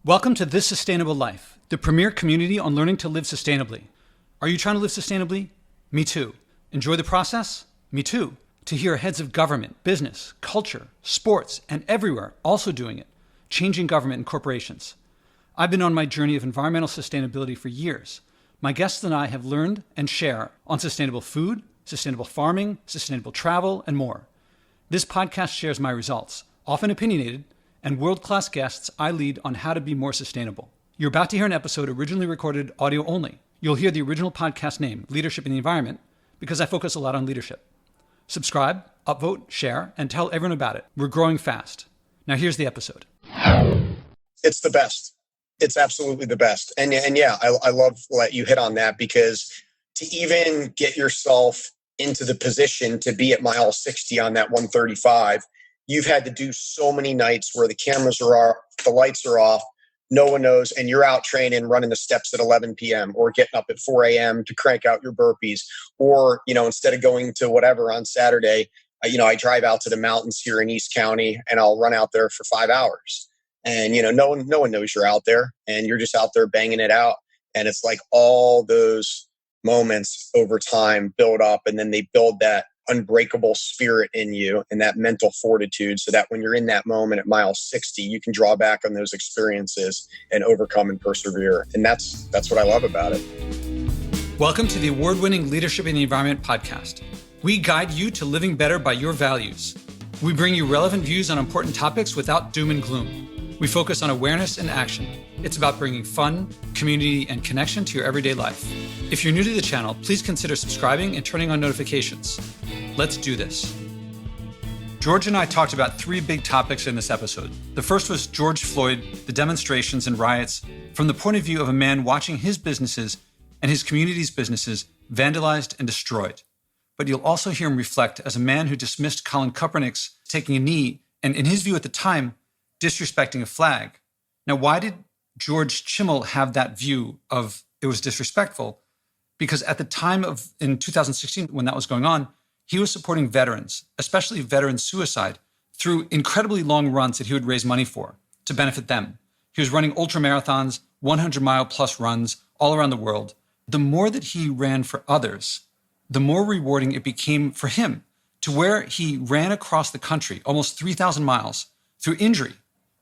Welcome to This Sustainable Life, the premier community on learning to live sustainably. Are you trying to live sustainably? Me too. Enjoy the process? Me too. To hear heads of government, business, culture, sports, and everywhere also doing it, changing government and corporations. I've been on my journey of environmental sustainability for years. My guests and I have learned and share on sustainable food, sustainable farming, sustainable travel, and more. This podcast shares my results, often opinionated, and world-class guests I lead on how to be more sustainable. You're about to hear an episode originally recorded audio only. You'll hear the original podcast name, Leadership in the Environment, because I focus a lot on leadership. Subscribe, upvote, share, and tell everyone about it. We're growing fast. Now here's the episode. It's the best. It's absolutely the best. And yeah, I love that you hit on that, because to even get yourself into the position to be at mile 60 on that 135, you've had to do so many nights where the cameras are off, the lights are off, no one knows, and you're out training, running the steps at 11 p.m. or getting up at 4 a.m. to crank out your burpees. Or, instead of going to whatever on Saturday, I drive out to the mountains here in East County and I'll run out there for 5 hours. And, no one knows you're out there, and you're just out there banging it out. And it's like all those moments over time build up, and then they build that unbreakable spirit in you and that mental fortitude, so that when you're in that moment at mile 60, you can draw back on those experiences and overcome and persevere. And that's what I love about it. Welcome to the award-winning Leadership in the Environment podcast. We guide you to living better by your values. We bring you relevant views on important topics without doom and gloom. We focus on awareness and action. It's about bringing fun, community, and connection to your everyday life. If you're new to the channel, please consider subscribing and turning on notifications. Let's do this. George and I talked about three big topics in this episode. The first was George Floyd, the demonstrations and riots, from the point of view of a man watching his businesses and his community's businesses vandalized and destroyed. But you'll also hear him reflect as a man who dismissed Colin Kaepernick's taking a knee and, in his view at the time, disrespecting a flag. Now, why did George Chmiel have that view of it was disrespectful? Because at the time in 2016, when that was going on, he was supporting veterans, especially veteran suicide, through incredibly long runs that he would raise money for to benefit them. He was running ultra marathons, 100-mile plus runs all around the world. The more that he ran for others, the more rewarding it became for him, to where he ran across the country, almost 3,000 miles, through injury.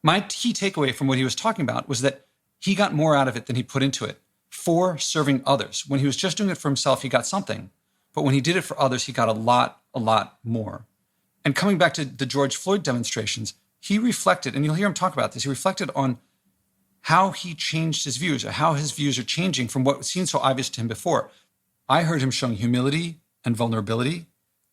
My key takeaway from what he was talking about was that he got more out of it than he put into it for serving others. When he was just doing it for himself, he got something. But when he did it for others, he got a lot more. And coming back to the George Floyd demonstrations, he reflected, and you'll hear him talk about this, he reflected on how he changed his views, or how his views are changing from what seemed so obvious to him before. I heard him showing humility and vulnerability.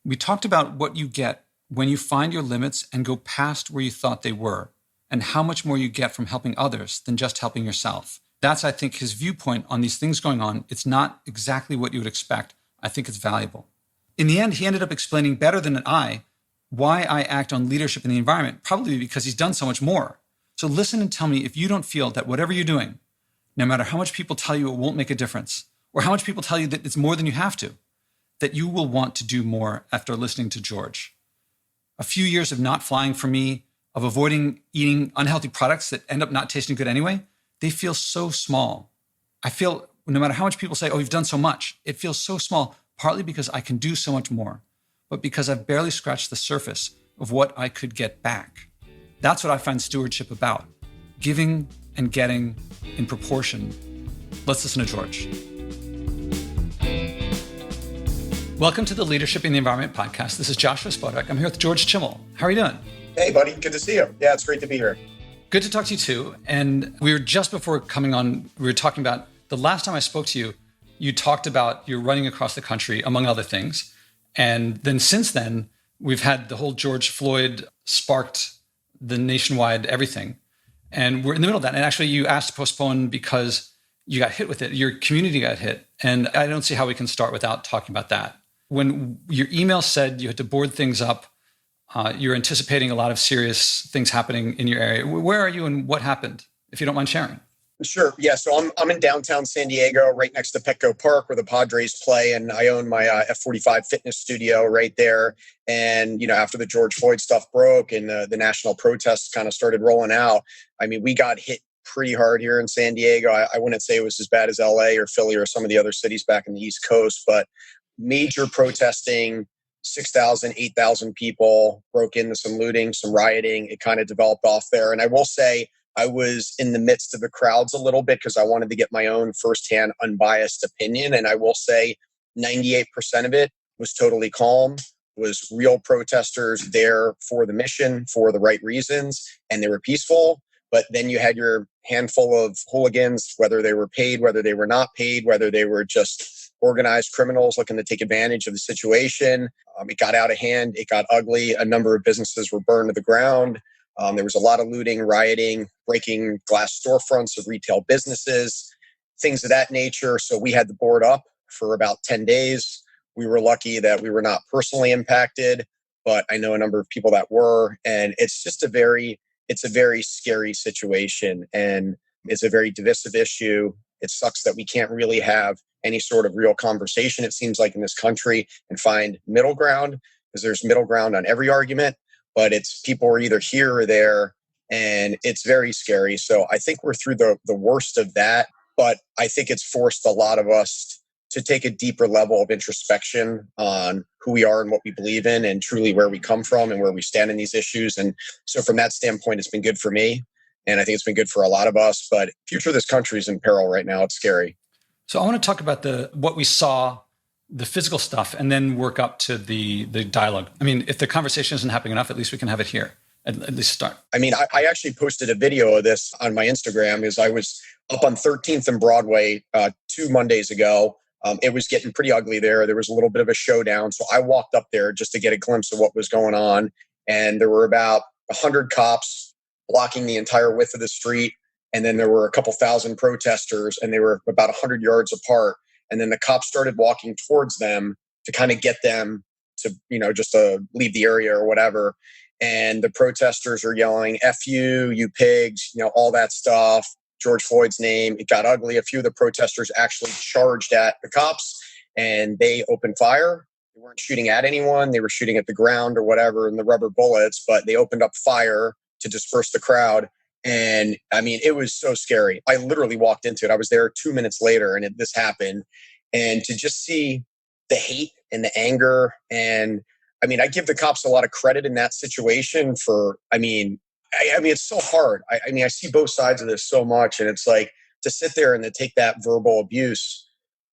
We talked about what you get when you find your limits and go past where you thought they were, and how much more you get from helping others than just helping yourself. That's, I think, his viewpoint on these things going on. It's not exactly what you would expect. I think it's valuable. In the end, he ended up explaining better than I why I act on leadership in the environment, probably because he's done so much more. So listen and tell me if you don't feel that whatever you're doing, no matter how much people tell you it won't make a difference, or how much people tell you that it's more than you have to, that you will want to do more after listening to George. A few years of not flying for me, of avoiding eating unhealthy products that end up not tasting good anyway, they feel so small. I feel no matter how much people say, oh, you've done so much, it feels so small, partly because I can do so much more, but because I've barely scratched the surface of what I could get back. That's what I find stewardship about, giving and getting in proportion. Let's listen to George. Welcome to the Leadership in the Environment podcast. This is Joshua Spodek. I'm here with George Chmiel. How are you doing? Hey, buddy. Good to see you. Yeah, it's great to be here. Good to talk to you too. And we were just before coming on, we were talking about the last time I spoke to you, you talked about you're running across the country, among other things. And then since then, we've had the whole George Floyd sparked the nationwide everything. And we're in the middle of that. And actually, you asked to postpone because you got hit with it. Your community got hit. And I don't see how we can start without talking about that. When your email said you had to board things up, you're anticipating a lot of serious things happening in your area. Where are you and what happened, if you don't mind sharing? Sure. Yeah. So I'm in downtown San Diego, right next to Petco Park, where the Padres play, and I own my F45 fitness studio right there. And after the George Floyd stuff broke and the national protests kind of started rolling out, I mean, we got hit pretty hard here in San Diego. I wouldn't say it was as bad as LA or Philly or some of the other cities back in the East Coast, but major protesting, 6,000, 8,000 people, broke into some looting, some rioting. It kind of developed off there. And I will say I was in the midst of the crowds a little bit because I wanted to get my own firsthand unbiased opinion. And I will say 98% of it was totally calm, was real protesters there for the mission, for the right reasons, and they were peaceful. But then you had your handful of hooligans, whether they were paid, whether they were not paid, whether they were just organized criminals looking to take advantage of the situation. It got out of hand. It got ugly. A number of businesses were burned to the ground. There was a lot of looting, rioting, breaking glass storefronts of retail businesses, things of that nature. So we had the board up for about 10 days. We were lucky that we were not personally impacted, but I know a number of people that were. And it's just a very scary situation. And it's a very divisive issue. It sucks that we can't really have any sort of real conversation, it seems like, in this country and find middle ground, because there's middle ground on every argument, but it's people are either here or there, and it's very scary. So I think we're through the worst of that, but I think it's forced a lot of us to take a deeper level of introspection on who we are and what we believe in and truly where we come from and where we stand in these issues. And so from that standpoint, it's been good for me. And I think it's been good for a lot of us, but future of this country is in peril right now. It's scary. So I want to talk about what we saw, the physical stuff, and then work up to the dialogue. I mean, if the conversation isn't happening enough, at least we can have it here. At least start. I mean, I actually posted a video of this on my Instagram. Is I was up on 13th and Broadway 2 Mondays ago. It was getting pretty ugly there. There was a little bit of a showdown. So I walked up there just to get a glimpse of what was going on. And there were about 100 cops blocking the entire width of the street. And then there were a couple thousand protesters, and they were about 100 yards apart. And then the cops started walking towards them to kind of get them to, just to leave the area or whatever. And the protesters are yelling, "F you, you pigs," all that stuff. George Floyd's name. It got ugly. A few of the protesters actually charged at the cops, and they opened fire. They weren't shooting at anyone. They were shooting at the ground or whatever and the rubber bullets, but they opened up fire to disperse the crowd. And I mean, it was so scary. I literally walked into it. I was there 2 minutes later and this happened. And to just see the hate and the anger. And I mean, I give the cops a lot of credit in that situation for, I mean, it's so hard. I see both sides of this so much. And it's like to sit there and to take that verbal abuse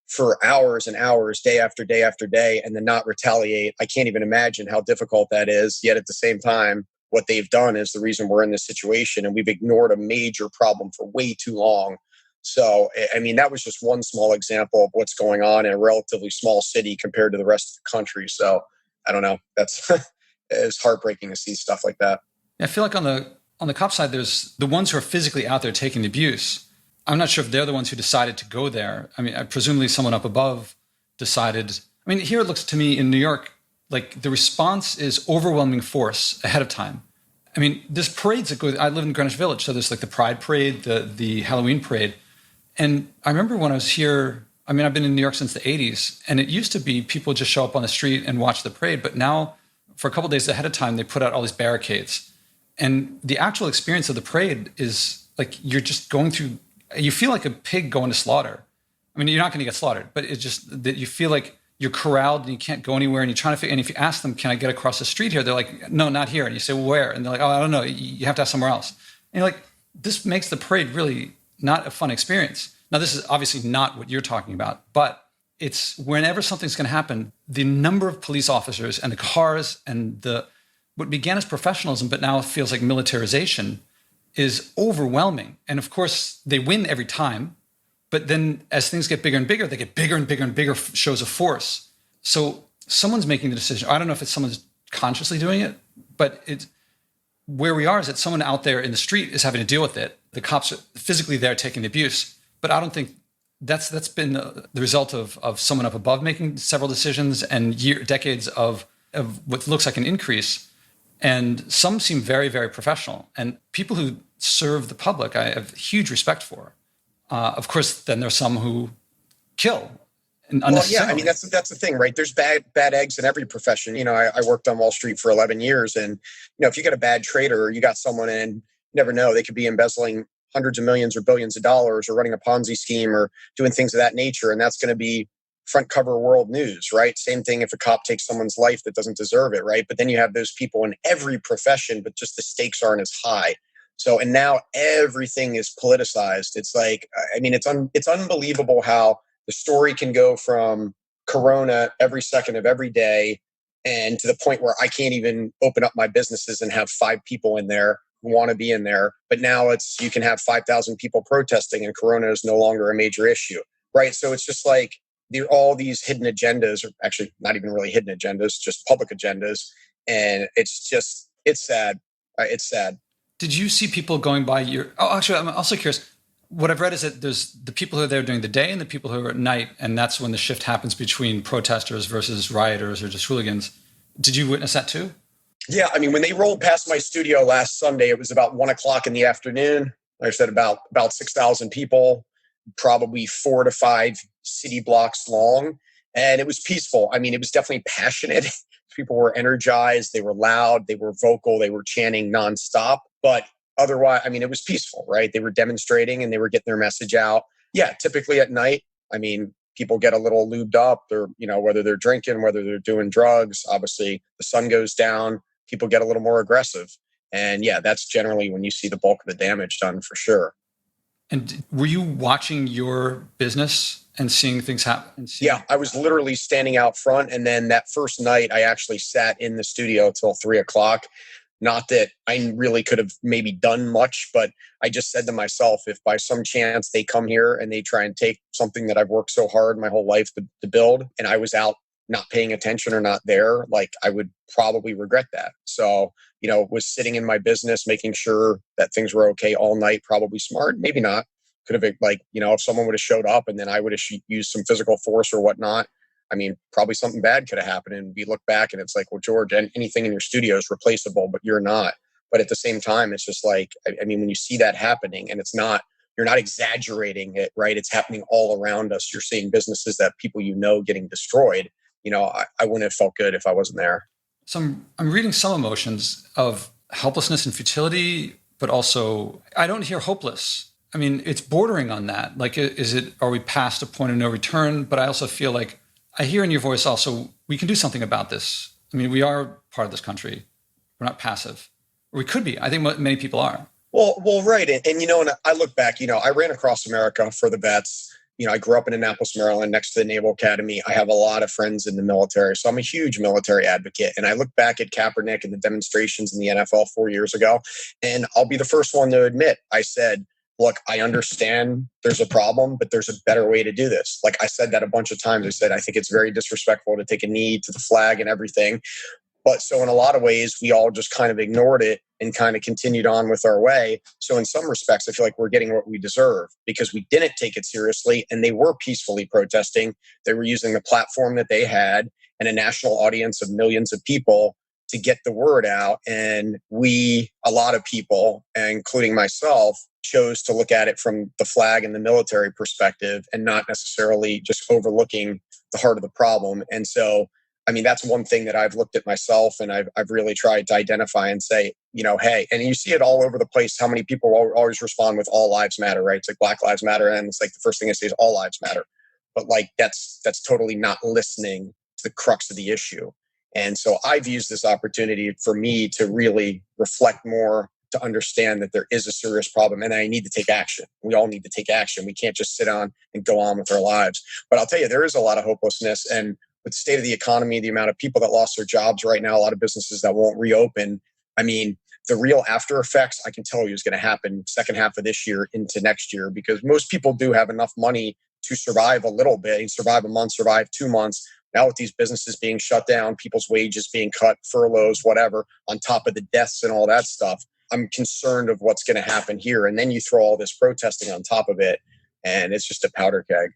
for hours and hours, day after day after day, and then not retaliate. I can't even imagine how difficult that is. Yet at the same time, what they've done is the reason we're in this situation, and we've ignored a major problem for way too long. So, I mean, that was just one small example of what's going on in a relatively small city compared to the rest of the country. So I don't know. That's it's heartbreaking to see stuff like that. I feel like on the cop side, there's the ones who are physically out there taking the abuse. I'm not sure if they're the ones who decided to go there. I mean, presumably someone up above decided. I mean, here it looks to me in New York like the response is overwhelming force ahead of time. I mean, there's parades that go. I live in Greenwich Village, so there's like the Pride Parade, the Halloween Parade, and I remember when I was here. I mean, I've been in New York since the 80s, and it used to be people just show up on the street and watch the parade, but now for a couple of days ahead of time, they put out all these barricades. And the actual experience of the parade is like you're just going through, you feel like a pig going to slaughter. I mean, you're not going to get slaughtered, but it's just that you feel like you're corralled and you can't go anywhere and you're trying to figure, and if you ask them, can I get across the street here? They're like, no, not here. And you say, well, where? And they're like, oh, I don't know. You have to ask somewhere else. And you're like, this makes the parade really not a fun experience. Now, this is obviously not what you're talking about, but it's whenever something's going to happen, the number of police officers and the cars and what began as professionalism, but now feels like militarization, is overwhelming. And of course, they win every time. But then as things get bigger and bigger, they get bigger and bigger and bigger shows of force. So someone's making the decision. I don't know if it's someone's consciously doing it, but it's where we are is that someone out there in the street is having to deal with it. The cops are physically there taking the abuse. But I don't think that's been the result of someone up above making several decisions and decades of what looks like an increase. And some seem very, very professional. And people who serve the public, I have huge respect for. Of course, then there's some who kill. Well, yeah, I mean, that's the thing, right? There's bad eggs in every profession. I worked on Wall Street for 11 years. And, if you got a bad trader or you got someone in, you never know, they could be embezzling hundreds of millions or billions of dollars or running a Ponzi scheme or doing things of that nature. And that's going to be front cover world news, right? Same thing if a cop takes someone's life that doesn't deserve it, right? But then you have those people in every profession, but just the stakes aren't as high. So, and now everything is politicized. It's like, I mean, it's unbelievable how the story can go from Corona every second of every day and to the point where I can't even open up my businesses and have 5 people in there who want to be in there. But now you can have 5,000 people protesting and Corona is no longer a major issue, right? So it's just like, all these hidden agendas, or actually not even really hidden agendas, just public agendas. And it's sad. It's sad. Did you see people going by actually, I'm also curious. What I've read is that there's the people who are there during the day and the people who are at night. And that's when the shift happens between protesters versus rioters or just hooligans. Did you witness that too? Yeah. I mean, when they rolled past my studio last Sunday, it was about 1:00 in the afternoon. Like I said, about 6,000 people, probably 4 to 5 city blocks long. And it was peaceful. I mean, it was definitely passionate. People were energized. They were loud. They were vocal. They were chanting nonstop. But otherwise, I mean, it was peaceful, right? They were demonstrating and they were getting their message out. Yeah, typically at night, I mean, people get a little lubed up. Or, whether they're drinking, whether they're doing drugs. Obviously, the sun goes down. People get a little more aggressive. And yeah, that's generally when you see the bulk of the damage done for sure. And were you watching your business and seeing things happen? Yeah, I was literally standing out front. And then that first night, I actually sat in the studio till 3:00. Not that I really could have maybe done much, but I just said to myself, if by some chance they come here and they try and take something that I've worked so hard my whole life to build, and I was out not paying attention or not there, like I would probably regret that. So, was sitting in my business, making sure that things were okay all night, probably smart, maybe not. Could have been like, if someone would have showed up and then I would have used some physical force or whatnot, I mean, probably something bad could have happened. And we look back and it's like, well, George, anything in your studio is replaceable, but you're not. But at the same time, it's just like, I mean, when you see that happening and you're not exaggerating it, right? It's happening all around us. You're seeing businesses that people getting destroyed. I wouldn't have felt good if I wasn't there. So I'm reading some emotions of helplessness and futility, but also I don't hear hopeless. I mean, it's bordering on that. Like, are we past a point of no return? But I also feel like I hear in your voice also, we can do something about this. I mean, we are part of this country. We're not passive. Or we could be. I think many people are. Well, right. And and I look back, I ran across America for the vets. I grew up in Annapolis, Maryland, next to the Naval Academy. I have a lot of friends in the military. So I'm a huge military advocate. And I look back at Kaepernick and the demonstrations in the NFL 4 years ago, and I'll be the first one to admit, I said, look, I understand there's a problem, but there's a better way to do this. Like I said that a bunch of times. I said, I think it's very disrespectful to take a knee to the flag and everything. But so in a lot of ways, we all just kind of ignored it and kind of continued on with our way. So in some respects, I feel like we're getting what we deserve because we didn't take it seriously and they were peacefully protesting. They were using the platform that they had and a national audience of millions of people to get the word out. And a lot of people, including myself, chose to look at it from the flag and the military perspective and not necessarily just overlooking the heart of the problem. And so, I mean, that's one thing that I've looked at myself and I've really tried to identify and say, hey, and you see it all over the place, how many people always respond with all lives matter, right? It's like Black Lives Matter. And it's like the first thing I say is all lives matter. But like, that's totally not listening to the crux of the issue. And so I've used this opportunity for me to really reflect more, to understand that there is a serious problem and I need to take action. We all need to take action. We can't just sit on and go on with our lives. But I'll tell you, there is a lot of hopelessness. And with the state of the economy, the amount of people that lost their jobs right now, a lot of businesses that won't reopen. I mean, the real after effects, I can tell you, is going to happen second half of this year into next year, because most people do have enough money to survive a little bit, survive a month, survive 2 months. Now with these businesses being shut down, people's wages being cut, furloughs, whatever, on top of the deaths and all that stuff, I'm concerned of what's going to happen here. And then you throw all this protesting on top of it, and it's just a powder keg.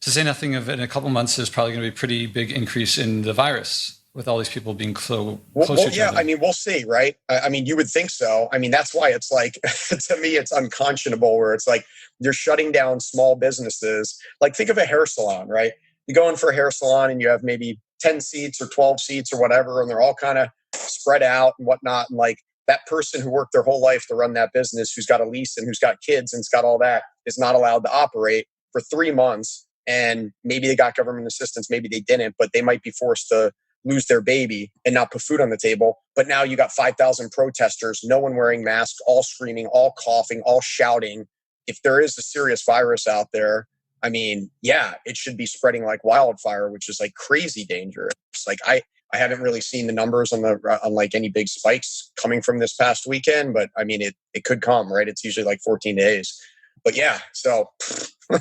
To say nothing of it, in a couple months, there's probably going to be a pretty big increase in the virus with all these people being so close to each other. I mean, we'll see, right? I mean, you would think so. I mean, that's why it's like, to me, it's unconscionable where it's like you're shutting down small businesses. Like think of a hair salon, right? You go in for a hair salon and you have maybe 10 seats or 12 seats or whatever, and they're all kind of spread out and whatnot. And like, that person who worked their whole life to run that business, who's got a lease and who's got kids and's got all that, is not allowed to operate for 3 months. And maybe they got government assistance, maybe they didn't, but they might be forced to lose their baby and not put food on the table. But now you got 5,000 protesters, no one wearing masks, all screaming, all coughing, all shouting. If there is a serious virus out there, I mean, yeah, it should be spreading like wildfire, which is like crazy dangerous. Like I haven't really seen the numbers on like any big spikes coming from this past weekend, but I mean, it could come, right? It's usually like 14 days. But yeah, so.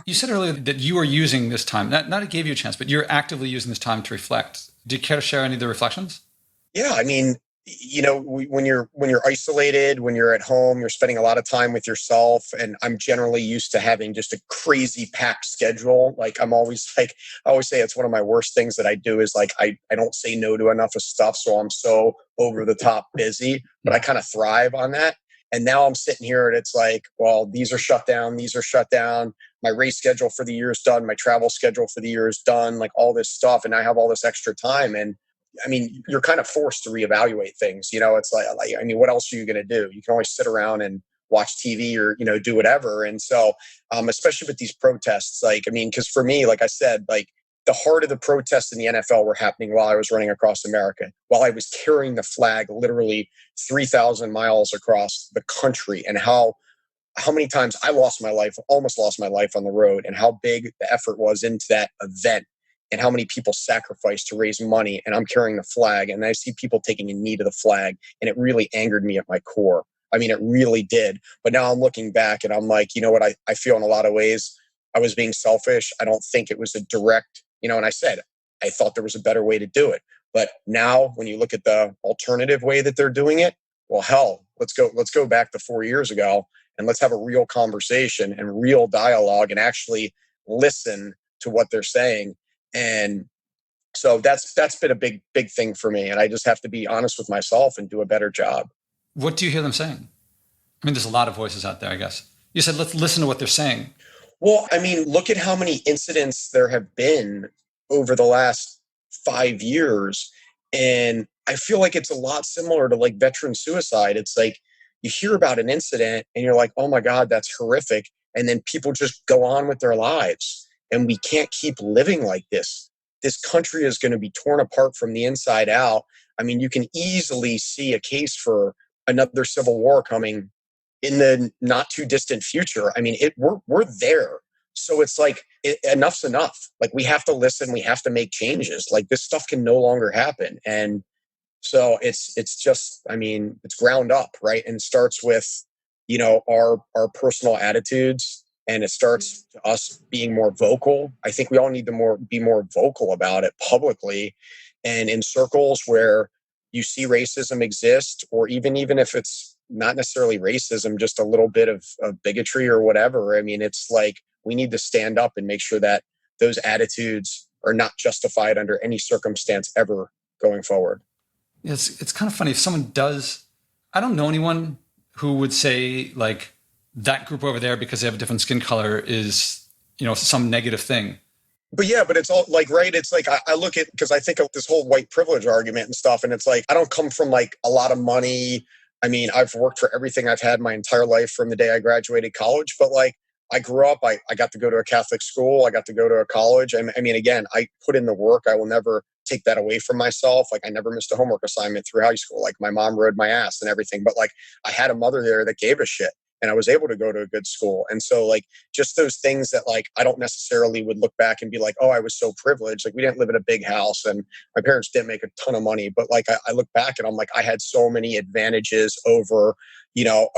You said earlier that you are using this time, not it gave you a chance, but you're actively using this time to reflect. Do you care to share any of the reflections? Yeah, I mean, when you're isolated, when you're at home, you're spending a lot of time with yourself. And I'm generally used to having just a crazy packed schedule. Like I always say it's one of my worst things that I do is like, I don't say no to enough of stuff. So I'm so over the top busy, but I kind of thrive on that. And now I'm sitting here and it's like, well, these are shut down. My race schedule for the year is done. My travel schedule for the year is done, like all this stuff. And I have all this extra time. And I mean, you're kind of forced to reevaluate things. It's like, I mean, what else are you going to do? You can always sit around and watch TV or, do whatever. And so, especially with these protests, like, I mean, because for me, like I said, like the heart of the protests in the NFL were happening while I was running across America, while I was carrying the flag literally 3,000 miles across the country, and how many times I almost lost my life on the road, and how big the effort was into that event, and how many people sacrificed to raise money. And I'm carrying the flag, and I see people taking a knee to the flag, and it really angered me at my core. I mean, it really did. But now I'm looking back and I'm like, you know what? I feel in a lot of ways I was being selfish. I don't think it was a direct, and I said, I thought there was a better way to do it. But now when you look at the alternative way that they're doing it, well, hell, let's go back to 4 years ago and let's have a real conversation and real dialogue and actually listen to what they're saying. And so that's been a big thing for me. And I just have to be honest with myself and do a better job. What do you hear them saying? I mean, there's a lot of voices out there, I guess. You said, let's listen to what they're saying. Well, I mean, look at how many incidents there have been over the last 5 years. And I feel like it's a lot similar to like veteran suicide. It's like you hear about an incident and you're like, oh my God, that's horrific. And then people just go on with their lives. And we can't keep living like this. This country is going to be torn apart from the inside out. I mean, you can easily see a case for another civil war coming in the not too distant future. I mean, we're there. So it's like, enough's enough. Like we have to listen. We have to make changes. Like this stuff can no longer happen. And so it's just, I mean, it's ground up, right? And starts with, our personal attitudes. And it starts to us being more vocal. I think we all need to be more vocal about it publicly and in circles where you see racism exist, or even if it's not necessarily racism, just a little bit of bigotry or whatever. I mean, it's like we need to stand up and make sure that those attitudes are not justified under any circumstance ever going forward. It's kind of funny if someone does. I don't know anyone who would say like, that group over there, because they have a different skin color, is, some negative thing. But yeah, but it's all like, right. It's like, I look at, because I think of this whole white privilege argument and stuff. And it's like, I don't come from like a lot of money. I mean, I've worked for everything I've had my entire life from the day I graduated college. But like, I grew up, I got to go to a Catholic school. I got to go to a college. I mean, again, I put in the work. I will never take that away from myself. Like I never missed a homework assignment through high school. Like my mom rode my ass and everything. But like I had a mother there that gave a shit. And I was able to go to a good school. And so like just those things that like I don't necessarily would look back and be like, oh, I was so privileged. Like we didn't live in a big house and my parents didn't make a ton of money. But like I look back and I'm like, I had so many advantages over,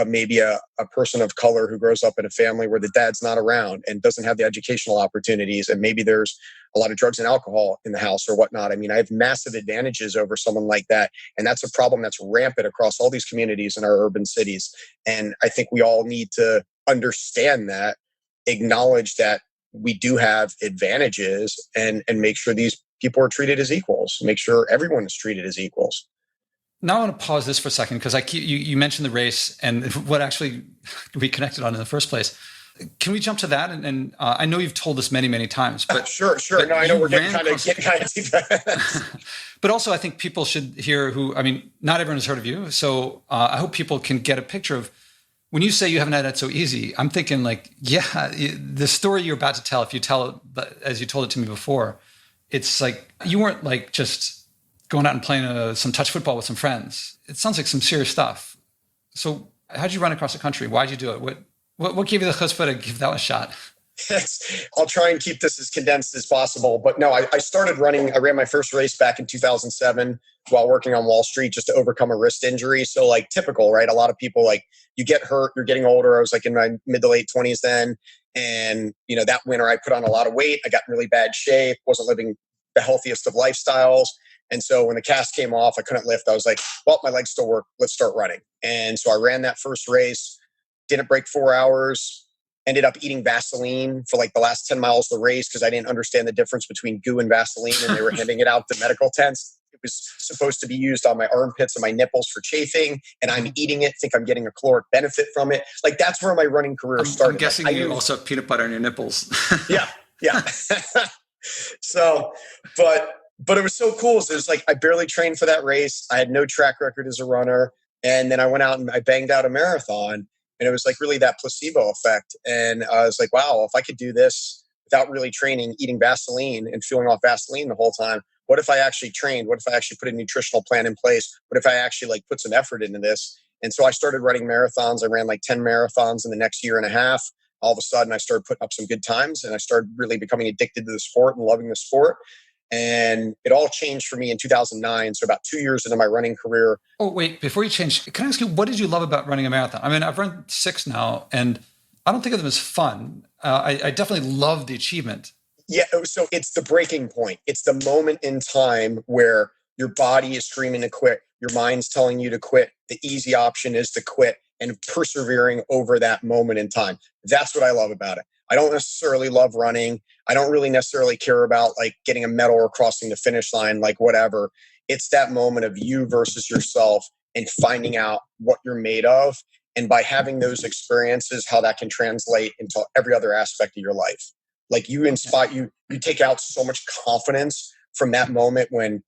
maybe a person of color who grows up in a family where the dad's not around and doesn't have the educational opportunities. And maybe there's a lot of drugs and alcohol in the house or whatnot. I mean, I have massive advantages over someone like that. And that's a problem that's rampant across all these communities in our urban cities. And I think we all need to understand that, acknowledge that we do have advantages and make sure these people are treated as equals, make sure everyone is treated as equals. Now I want to pause this for a second because you mentioned the race and what actually we connected on in the first place. Can we jump to that? And I know you've told this many, many times, but sure. But No, I know we're getting kind of deep. But also, I think people should hear not everyone has heard of you. So I hope people can get a picture of when you say you haven't had that so easy. I'm thinking the story you're about to tell, if you tell it as you told it to me before, it's like you weren't like just going out and playing some touch football with some friends. It sounds like some serious stuff. So how'd you run across the country? Why'd you do it? What gave you the chutzpah to give that a shot? I'll try and keep this as condensed as possible. But no, I started running. I ran my first race back in 2007 while working on Wall Street just to overcome a wrist injury. So like typical, right? A lot of people you get hurt, you're getting older. I was like in my mid to late 20s then. And, that winter I put on a lot of weight. I got in really bad shape, wasn't living the healthiest of lifestyles. And so when the cast came off, I couldn't lift. I was like, well, my legs still work. Let's start running. And so I ran that first race, didn't break 4 hours, ended up eating Vaseline for like the last 10 miles of the race because I didn't understand the difference between goo and Vaseline, and they were handing it out to medical tents. It was supposed to be used on my armpits and my nipples for chafing, and I'm eating it, think I'm getting a caloric benefit from it. Like that's where my running career started. I'm guessing you also have peanut butter on your nipples. Yeah. So, but it was so cool. So it was like I barely trained for that race. I had no track record as a runner. And then I went out and I banged out a marathon. And it was like really that placebo effect. And I was like, wow, if I could do this without really training, eating Vaseline and feeling off Vaseline the whole time, what if I actually trained? What if I actually put a nutritional plan in place? What if I actually put some effort into this? And so I started running marathons. I ran like 10 marathons in the next year and a half. All of a sudden I started putting up some good times and I started really becoming addicted to the sport and loving the sport. And it all changed for me in 2009. So about 2 years into my running career. Oh, wait, before you change, can I ask you, what did you love about running a marathon? I mean, I've run 6 now, and I don't think of them as fun. I definitely love the achievement. Yeah, so it's the breaking point. It's the moment in time where your body is screaming to quit. Your mind's telling you to quit. The easy option is to quit, and persevering over that moment in time. That's what I love about it. I don't necessarily love running. I don't really necessarily care about getting a medal or crossing the finish line, whatever. It's that moment of you versus yourself and finding out what you're made of. And by having those experiences, how that can translate into every other aspect of your life. You inspire, you take out so much confidence from that moment when,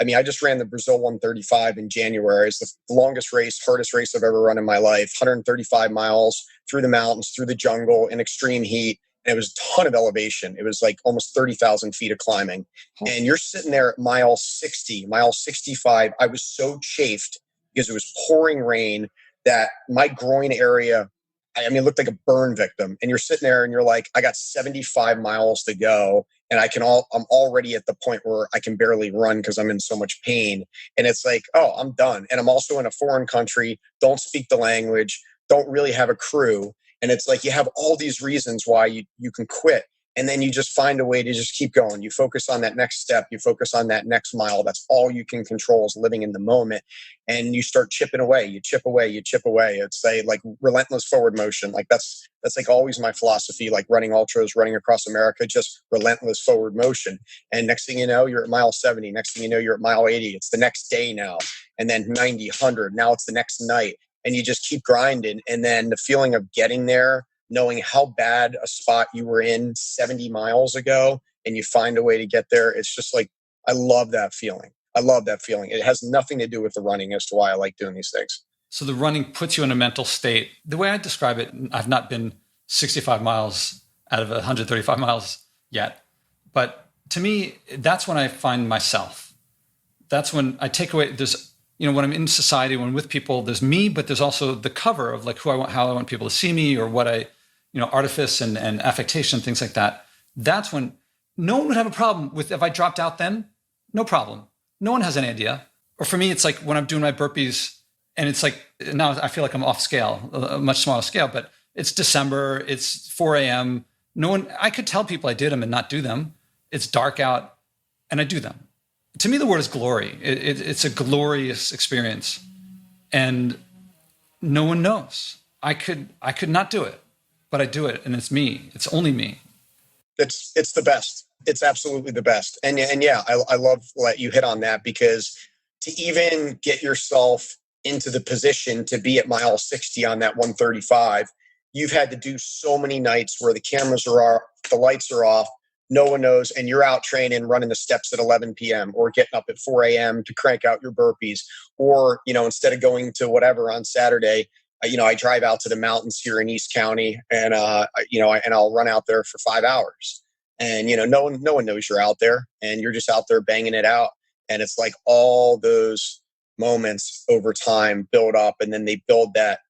I just ran the Brazil 135 in January. It's the longest race, hardest race I've ever run in my life. 135 miles through the mountains, through the jungle in extreme heat. And it was a ton of elevation. It was almost 30,000 feet of climbing. And you're sitting there at mile 60, mile 65. I was so chafed because it was pouring rain that my groin area, it looked like a burn victim. And you're sitting there and you're like, I got 75 miles to go. And I'm already at the point where I can barely run because I'm in so much pain. And it's like, oh, I'm done. And I'm also in a foreign country, don't speak the language, don't really have a crew. And it's like you have all these reasons why you can quit. And then you just find a way to just keep going. You focus on that next step. You focus on that next mile. That's all you can control is living in the moment. And you start chipping away. You chip away. You chip away. It's relentless forward motion. That's always my philosophy, running ultras, running across America, just relentless forward motion. And next thing you know, you're at mile 70. Next thing you know, you're at mile 80. It's the next day now. And then 90, 100. Now it's the next night. And you just keep grinding. And then the feeling of getting there, knowing how bad a spot you were in 70 miles ago, and you find a way to get there. It's just I love that feeling. I love that feeling. It has nothing to do with the running as to why I like doing these things. So the running puts you in a mental state. The way I describe it, I've not been 65 miles out of 135 miles yet. But to me, that's when I find myself. That's when I take away, when I'm in society, when I'm with people, there's me, but there's also the cover of who I want, how I want people to see me, or what artifice and affectation, things like that. That's when no one would have a problem with if I dropped out then, no problem. No one has any idea. Or for me, it's when I'm doing my burpees and it's now I feel like I'm off scale, a much smaller scale, but it's December, it's 4 a.m. I could tell people I did them and not do them. It's dark out and I do them. To me, the word is glory. It's a glorious experience, and no one knows. I could not do it, but I do it, and it's me. It's only me. It's the best. It's absolutely the best. And yeah, I love that you hit on that, because to even get yourself into the position to be at mile 60 on that 135, you've had to do so many nights where the cameras are off, the lights are off, no one knows, and you're out training, running the steps at 11 p.m. or getting up at 4 a.m. to crank out your burpees, or instead of going to whatever on Saturday, I drive out to the mountains here in East County, and and I'll run out there for 5 hours, and no one knows you're out there, and you're just out there banging it out, and it's like all those moments over time build up, and then they build that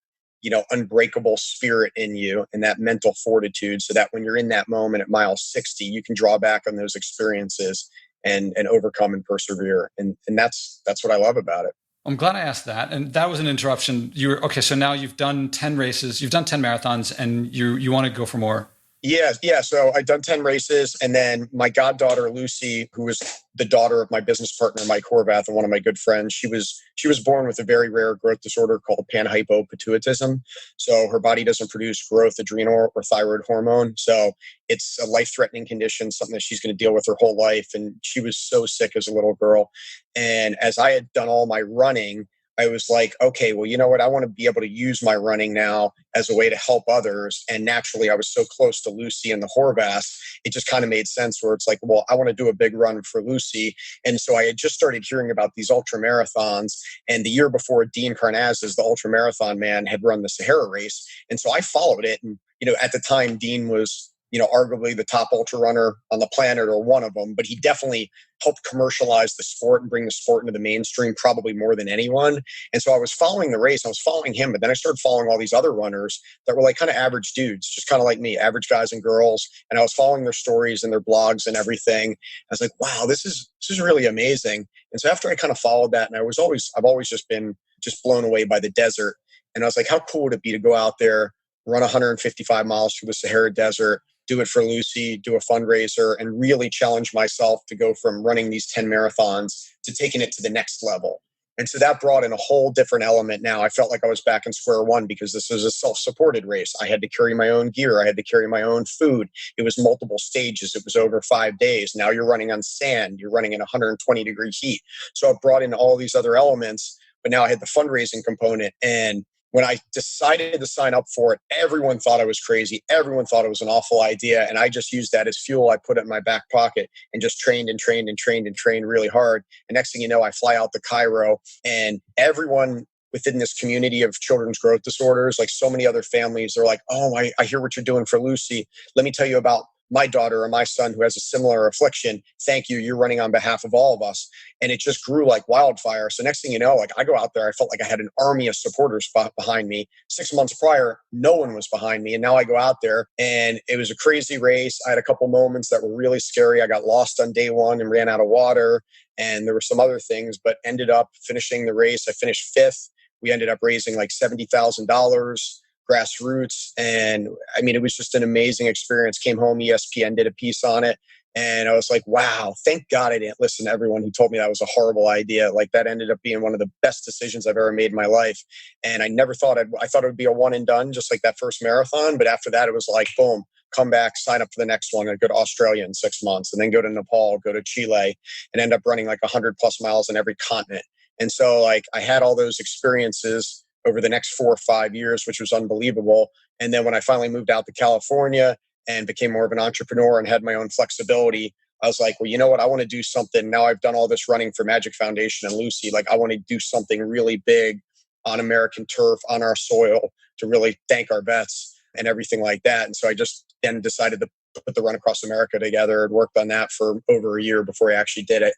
unbreakable spirit in you and that mental fortitude, so that when you're in that moment at mile 60, you can draw back on those experiences and overcome and persevere. And that's what I love about it. I'm glad I asked that. And that was an interruption. Okay. So now you've done 10 races, you've done 10 marathons, and you want to go for more. Yeah. So I've done 10 races. And then my goddaughter, Lucy, who was the daughter of my business partner, Mike Horvath, and one of my good friends, she was born with a very rare growth disorder called panhypopituitism. So her body doesn't produce growth, adrenal, or thyroid hormone. So it's a life-threatening condition, something that she's going to deal with her whole life. And she was so sick as a little girl. And as I had done all my running, I was like, okay, well, you know what? I want to be able to use my running now as a way to help others. And naturally, I was so close to Lucy and the Horvaths, it just kind of made sense where it's like, well, I want to do a big run for Lucy. And so I had just started hearing about these ultra marathons. And the year before, Dean Karnazes, the ultra marathon man, had run the Sahara race. And so I followed it. And, at the time, Dean was arguably the top ultra runner on the planet, or one of them, but he definitely helped commercialize the sport and bring the sport into the mainstream probably more than anyone. And so I was following the race, I was following him, but then I started following all these other runners that were like kind of average dudes, just kind of like me, average guys and girls. And I was following their stories and their blogs and everything. I was like, wow, this is really amazing. And so after I kind of followed that, and I've always just been blown away by the desert. And I was like, how cool would it be to go out there, run 155 miles through the Sahara Desert, do it for Lucy, do a fundraiser, and really challenge myself to go from running these 10 marathons to taking it to the next level. And so that brought in a whole different element. Now I felt like I was back in square one, because this was a self-supported race. I had to carry my own gear. I had to carry my own food. It was multiple stages. It was over 5 days. Now you're running on sand. You're running in 120-degree heat. So it brought in all these other elements, but now I had the fundraising component. And when I decided to sign up for it, everyone thought I was crazy. Everyone thought it was an awful idea. And I just used that as fuel. I put it in my back pocket and just trained really hard. And next thing you know, I fly out to Cairo, and everyone within this community of children's growth disorders, like so many other families, they're like, oh, I hear what you're doing for Lucy. Let me tell you about my daughter or my son who has a similar affliction. Thank you. You're running on behalf of all of us. And it just grew like wildfire. So next thing you know, like I go out there, I felt like I had an army of supporters behind me. 6 months prior, no one was behind me. And now I go out there, and it was a crazy race. I had a couple moments that were really scary. I got lost on day one and ran out of water. And there were some other things, but ended up finishing the race. I finished fifth. We ended up raising like $70,000. Grassroots. And I mean, it was just an amazing experience. Came home, ESPN did a piece on it. And I was like, wow, thank God I didn't listen to everyone who told me that was a horrible idea. Like that ended up being one of the best decisions I've ever made in my life. And I never thought I thought it would be a one and done, just like that first marathon. But after that, it was like, boom, come back, sign up for the next one, and go to Australia in 6 months, and then go to Nepal, go to Chile, and end up running like 100+ miles in every continent. And so like I had all those experiences over the next 4 or 5 years, which was unbelievable. And then when I finally moved out to California and became more of an entrepreneur and had my own flexibility, I was like, well, you know what? I want to do something. Now I've done all this running for Magic Foundation and Lucy. Like I want to do something really big on American turf, on our soil, to really thank our vets and everything like that. And so I just then decided to put the Run Across America together and worked on that for over a year before I actually did it.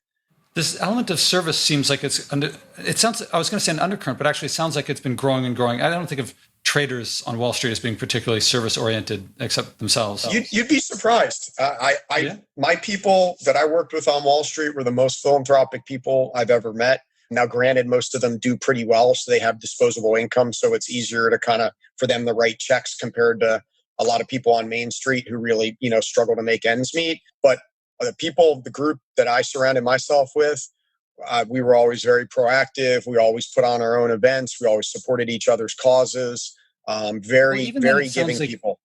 This element of service seems like it sounds, I was going to say an undercurrent, but actually it sounds like it's been growing and growing. I don't think of traders on Wall Street as being particularly service oriented, except themselves. You'd be surprised. My people that I worked with on Wall Street were the most philanthropic people I've ever met. Now, granted, most of them do pretty well, so they have disposable income. So it's easier to for them to write checks compared to a lot of people on Main Street who really, struggle to make ends meet. But the group that I surrounded myself with, we were always very proactive. We always put on our own events. We always supported each other's causes. Very giving people.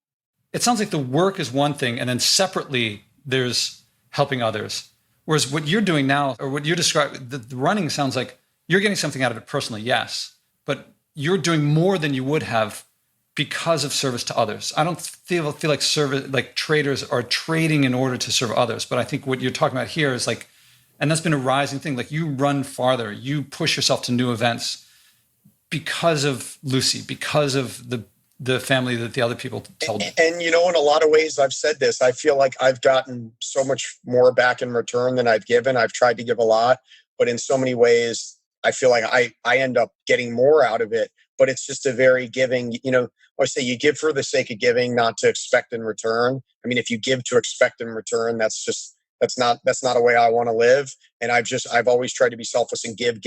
It sounds like the work is one thing, and then separately there's helping others. Whereas what you're doing now, or what you're describing, the running sounds like you're getting something out of it personally, yes, but you're doing more than you would have because of service to others. I don't feel like service, like traders are trading in order to serve others. But I think what you're talking about here is like, and that's been a rising thing. Like you run farther, you push yourself to new events because of Lucy, because of the family that the other people told you. And in a lot of ways, I've said this, I feel like I've gotten so much more back in return than I've given. I've tried to give a lot, but in so many ways, I feel like I end up getting more out of it. But it's just a very giving, I say you give for the sake of giving, not to expect in return. I mean, if you give to expect in return, that's not a way I want to live. And I've always tried to be selfless and give.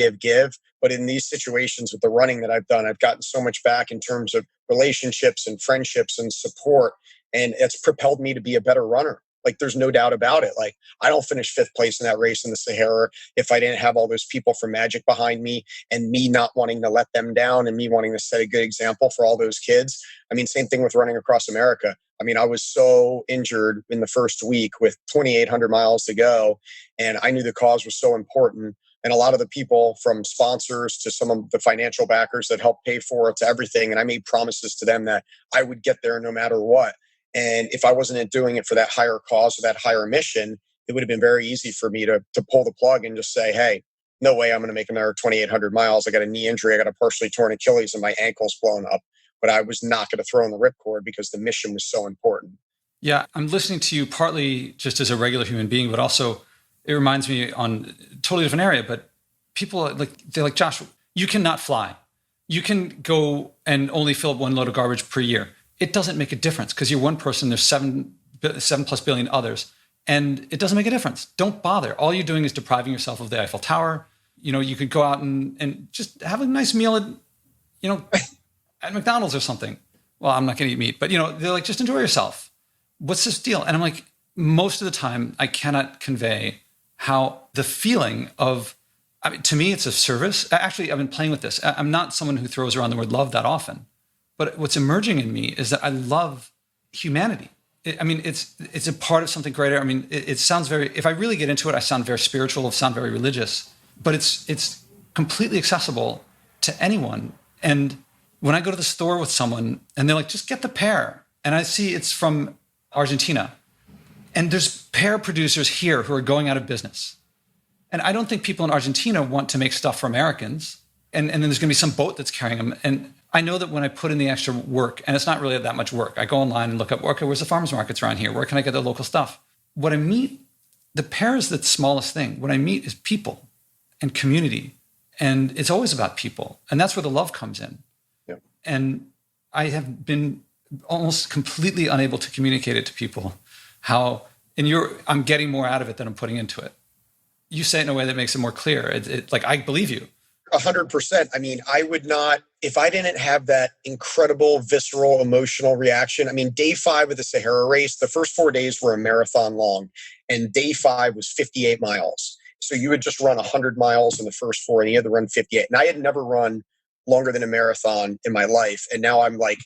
But in these situations with the running that I've done, I've gotten so much back in terms of relationships and friendships and support. And it's propelled me to be a better runner. Like there's no doubt about it. Like I don't finish 5th place in that race in the Sahara if I didn't have all those people from Magic behind me and me not wanting to let them down and me wanting to set a good example for all those kids. I mean, same thing with running across America. I mean, I was so injured in the first week with 2,800 miles to go, and I knew the cause was so important. And a lot of the people from sponsors to some of the financial backers that helped pay for it to everything. And I made promises to them that I would get there no matter what. And if I wasn't doing it for that higher cause or that higher mission, it would have been very easy for me to pull the plug and just say, hey, no way I'm going to make another 2,800 miles. I got a knee injury. I got a partially torn Achilles and my ankle's blown up. But I was not going to throw in the ripcord because the mission was so important. Yeah, I'm listening to you partly just as a regular human being, but also it reminds me on a totally different area. But people they're like, Josh, you cannot fly. You can go and only fill up 1 load of garbage per year. It doesn't make a difference because you're one person. There's 7+ billion others, and it doesn't make a difference. Don't bother. All you're doing is depriving yourself of the Eiffel Tower. You could go out and just have a nice meal at McDonald's or something. Well, I'm not going to eat meat, but they're like, just enjoy yourself. What's this deal? And I'm like, most of the time I cannot convey how the feeling of, to me, it's a service. Actually, I've been playing with this. I'm not someone who throws around the word love that often, but what's emerging in me is that I love humanity. It's a part of something greater. I mean, it sounds very, if I really get into it, I sound very spiritual, I sound very religious, but it's completely accessible to anyone. And when I go to the store with someone and they're like, just get the pear. And I see it's from Argentina. And there's pear producers here who are going out of business. And I don't think people in Argentina want to make stuff for Americans. And then there's going to be some boat that's carrying them. And I know that when I put in the extra work, and it's not really that much work, I go online and look up, okay, where's the farmers markets around here? Where can I get the local stuff? What I meet, the pear is the smallest thing. What I meet is people and community. And it's always about people. And that's where the love comes in. And I have been almost completely unable to communicate it to people how, I'm getting more out of it than I'm putting into it. You say it in a way that makes it more clear. Like, I believe you. 100%. I mean, I would not, if I didn't have that incredible, visceral, emotional reaction. I mean, day 5 of the Sahara race, the first 4 days were a marathon long, and day 5 was 58 miles. So you would just run 100 miles in the first 4, and you had to run 58. And I had never run longer than a marathon in my life. And now I'm like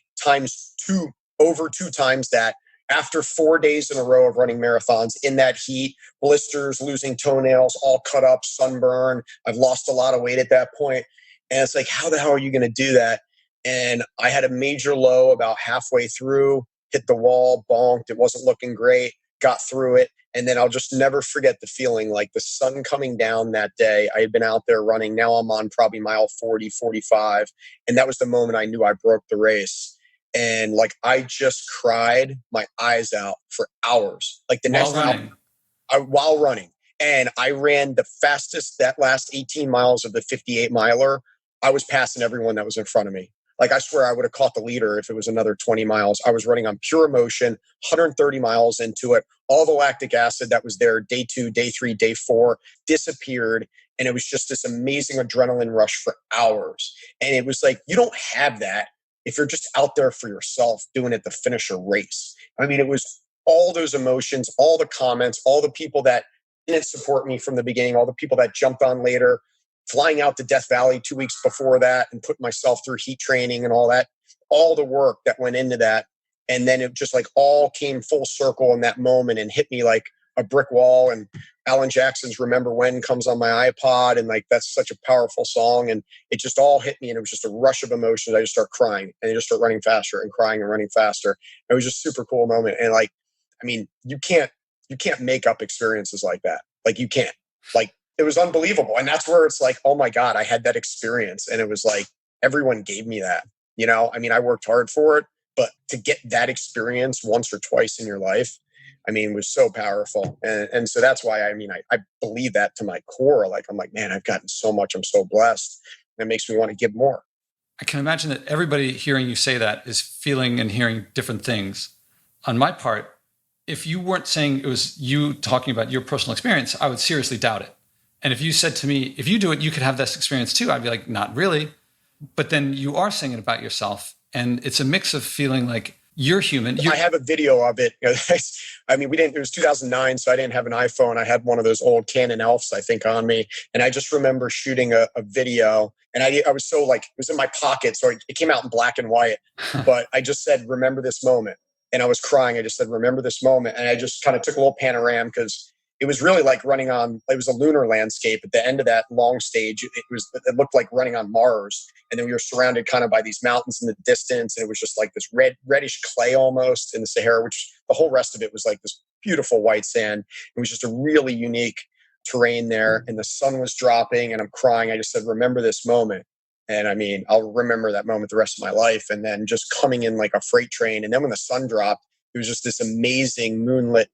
over 2 times that after 4 days in a row of running marathons in that heat, blisters, losing toenails, all cut up, sunburn. I've lost a lot of weight at that point. And it's like, how the hell are you going to do that? And I had a major low about halfway through, hit the wall, bonked. It wasn't looking great, got through it. And then I'll just never forget the feeling like the sun coming down that day. I had been out there running. Now I'm on probably mile 40, 45. And that was the moment I knew I broke the race. And like, I just cried my eyes out for hours. Like the next while running. And I ran the fastest that last 18 miles of the 58 miler. I was passing everyone that was in front of me. Like, I swear I would have caught the leader if it was another 20 miles. I was running on pure emotion, 130 miles into it. All the lactic acid that was there, day 2, day 3, day 4, disappeared. And it was just this amazing adrenaline rush for hours. And it was like, you don't have that if you're just out there for yourself doing it to finish a race. I mean, it was all those emotions, all the comments, all the people that didn't support me from the beginning, all the people that jumped on later, flying out to Death Valley 2 weeks before that and putting myself through heat training and all that, all the work that went into that. And then it just like all came full circle in that moment and hit me like a brick wall, and Alan Jackson's Remember When comes on my iPod. And like, that's such a powerful song. And it just all hit me. And it was just a rush of emotions. I just start crying and I just start running faster and crying and running faster. It was just a super cool moment. And like, I mean, you can't make up experiences like that. Like you can't, like, it was unbelievable. And that's where it's like, oh my God, I had that experience. And it was like, everyone gave me that, you know, I mean, I worked hard for it, but to get that experience once or twice in your life, I mean, was so powerful. And so that's why, I mean, I believe that to my core. Like, I'm like, man, I've gotten so much. I'm so blessed. And it makes me want to give more. I can imagine that everybody hearing you say that is feeling and hearing different things. On my part, if you weren't saying it was you talking about your personal experience, I would seriously doubt it. And if you said to me, if you do it, you could have this experience too, I'd be like, not really. But then you are saying it about yourself. And it's a mix of feeling like you're human. I have a video of it. I mean, it was 2009, so I didn't have an iPhone. I had one of those old Canon Elfs, I think, on me. And I just remember shooting a video. And I was so like, it was in my pocket. So it came out in black and white. But I just said, remember this moment. And I was crying. I just said, remember this moment. And I just kind of took a little panorama because it was really like it was a lunar landscape. At the end of that long stage, it looked like running on Mars. And then we were surrounded kind of by these mountains in the distance. And it was just like this reddish clay almost in the Sahara, which the whole rest of it was like this beautiful white sand. It was just a really unique terrain there. And the sun was dropping and I'm crying. I just said, remember this moment. And I mean, I'll remember that moment the rest of my life. And then just coming in like a freight train. And then when the sun dropped, it was just this amazing moonlit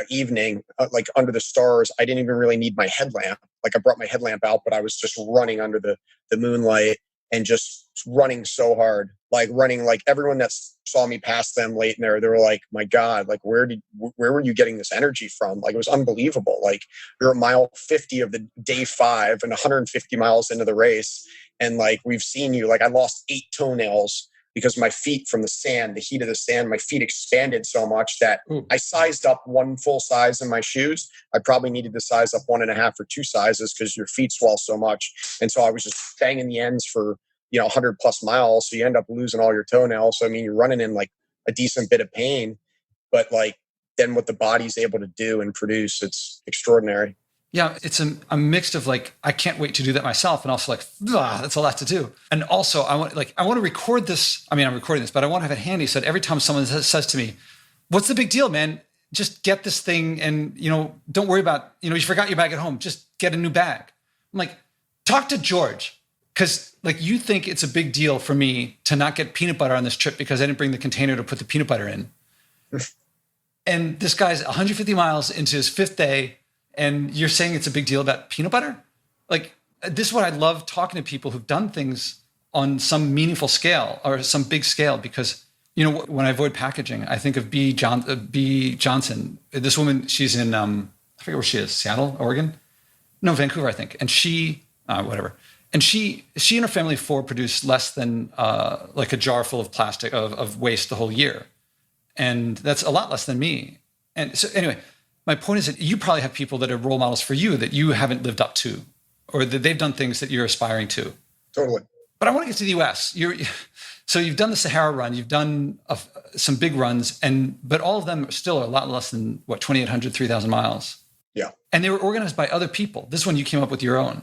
evening, like under the stars. I didn't even really need my headlamp. Like I brought my headlamp out, but I was just running under the moonlight and just running so hard, like running, like everyone that saw me pass them late in there, they were like, my God, like where were you getting this energy from? Like it was unbelievable. Like you're at mile 50 of the day 5 and 150 miles into the race. And like, we've seen you, like I lost 8 toenails because my feet from the sand, the heat of the sand, my feet expanded so much that I sized up 1 full size in my shoes. I probably needed to size up 1.5 or 2 sizes because your feet swell so much. And so I was just banging the ends for, 100 plus miles. So you end up losing all your toenails. So, I mean, you're running in like a decent bit of pain, but like then what the body's able to do and produce, it's extraordinary. Yeah, it's a mix of like, I can't wait to do that myself. And also like, that's a lot to do. And also I want to record this. I mean, I'm recording this, but I want to have it handy so that every time someone says to me, what's the big deal, man? Just get this thing and, don't worry about, you forgot your bag at home. Just get a new bag. I'm like, talk to George. Because like you think it's a big deal for me to not get peanut butter on this trip because I didn't bring the container to put the peanut butter in. And this guy's 150 miles into his 5th day. And you're saying it's a big deal about peanut butter? Like, this is what I love talking to people who've done things on some meaningful scale or some big scale, because, when I avoid packaging, I think of B. Johnson. This woman, she's in, I forget where she is, Seattle, Oregon? No, Vancouver, I think. And she, whatever. And she and her family of 4 produce less than like a jar full of plastic, of waste the whole year. And that's a lot less than me. And so anyway, my point is that you probably have people that are role models for you that you haven't lived up to, or that they've done things that you're aspiring to. Totally. But I want to get to the US. So you've done the Sahara run, you've done some big runs, but all of them still are a lot less than 2,800, 3,000 miles. Yeah. And they were organized by other people. This one you came up with your own.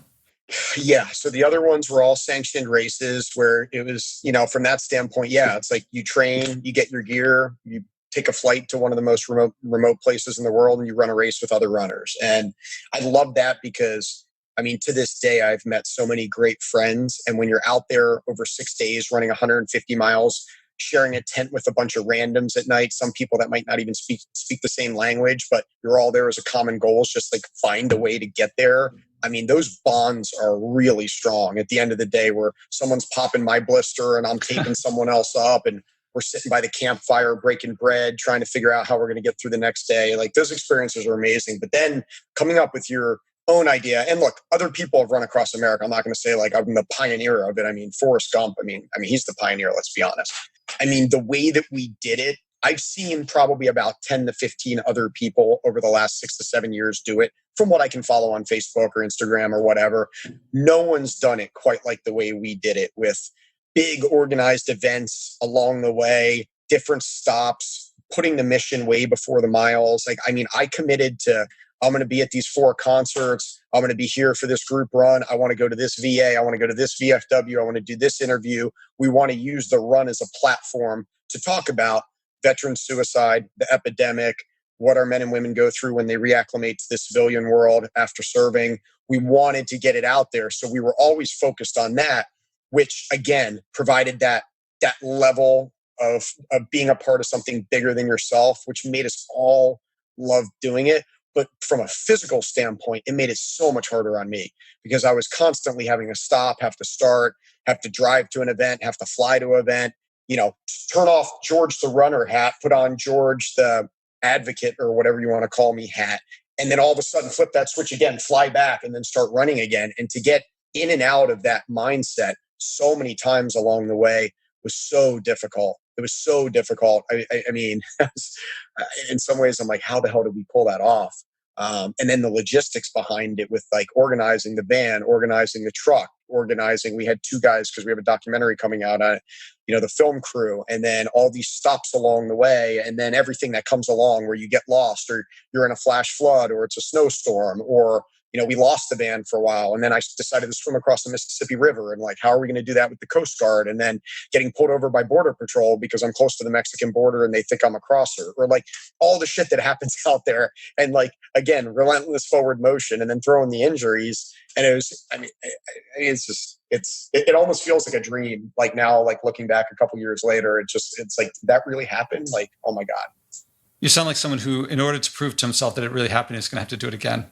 Yeah. So the other ones were all sanctioned races where it was, from that standpoint, yeah, it's like you train, you get your gear, you take a flight to one of the most remote places in the world and you run a race with other runners. And I love that because, I mean, to this day, I've met so many great friends. And when you're out there over 6 days running 150 miles, sharing a tent with a bunch of randoms at night, some people that might not even speak the same language, but you're all there as a common goal, is just like find a way to get there. I mean, those bonds are really strong at the end of the day, where someone's popping my blister and I'm taping someone else up and we're sitting by the campfire, breaking bread, trying to figure out how we're going to get through the next day. Like those experiences are amazing. But then coming up with your own idea, and look, other people have run across America. I'm not going to say like I'm the pioneer of it. I mean, Forrest Gump, I mean, he's the pioneer. Let's be honest. I mean, the way that we did it, I've seen probably about 10 to 15 other people over the last 6 to 7 years do it, from what I can follow on Facebook or Instagram or whatever. No one's done it quite like the way we did it, with big organized events along the way, different stops, putting the mission way before the miles. Like, I mean, I committed to, I'm going to be at these 4 concerts. I'm going to be here for this group run. I want to go to this VA. I want to go to this VFW. I want to do this interview. We want to use the run as a platform to talk about veteran suicide, the epidemic, what our men and women go through when they reacclimate to the civilian world after serving. We wanted to get it out there. So we were always focused on that, which again provided that level of being a part of something bigger than yourself, which made us all love doing it. But from a physical standpoint, it made it so much harder on me because I was constantly having to stop, have to start, have to drive to an event, have to fly to an event, turn off George the runner hat, put on George the advocate or whatever you want to call me hat. And then all of a sudden flip that switch again, fly back and then start running again. And to get in and out of that mindset so many times along the way was so difficult. It was so difficult. I mean, in some ways, I'm like, how the hell did we pull that off? And then the logistics behind it with like organizing the van, organizing the truck, we had 2 guys because we have a documentary coming out on it, the film crew, and then all these stops along the way. And then everything that comes along where you get lost or you're in a flash flood or it's a snowstorm or, we lost the van for a while. And then I decided to swim across the Mississippi River and like, how are we going to do that with the Coast Guard? And then getting pulled over by Border Patrol because I'm close to the Mexican border and they think I'm a crosser, or like all the shit that happens out there. And like, again, relentless forward motion and then throwing the injuries. And it was, it's just, it almost feels like a dream. Like now, like looking back a couple years later, it's like, did that really happen? Like, oh my God. You sound like someone who, in order to prove to himself that it really happened, is going to have to do it again.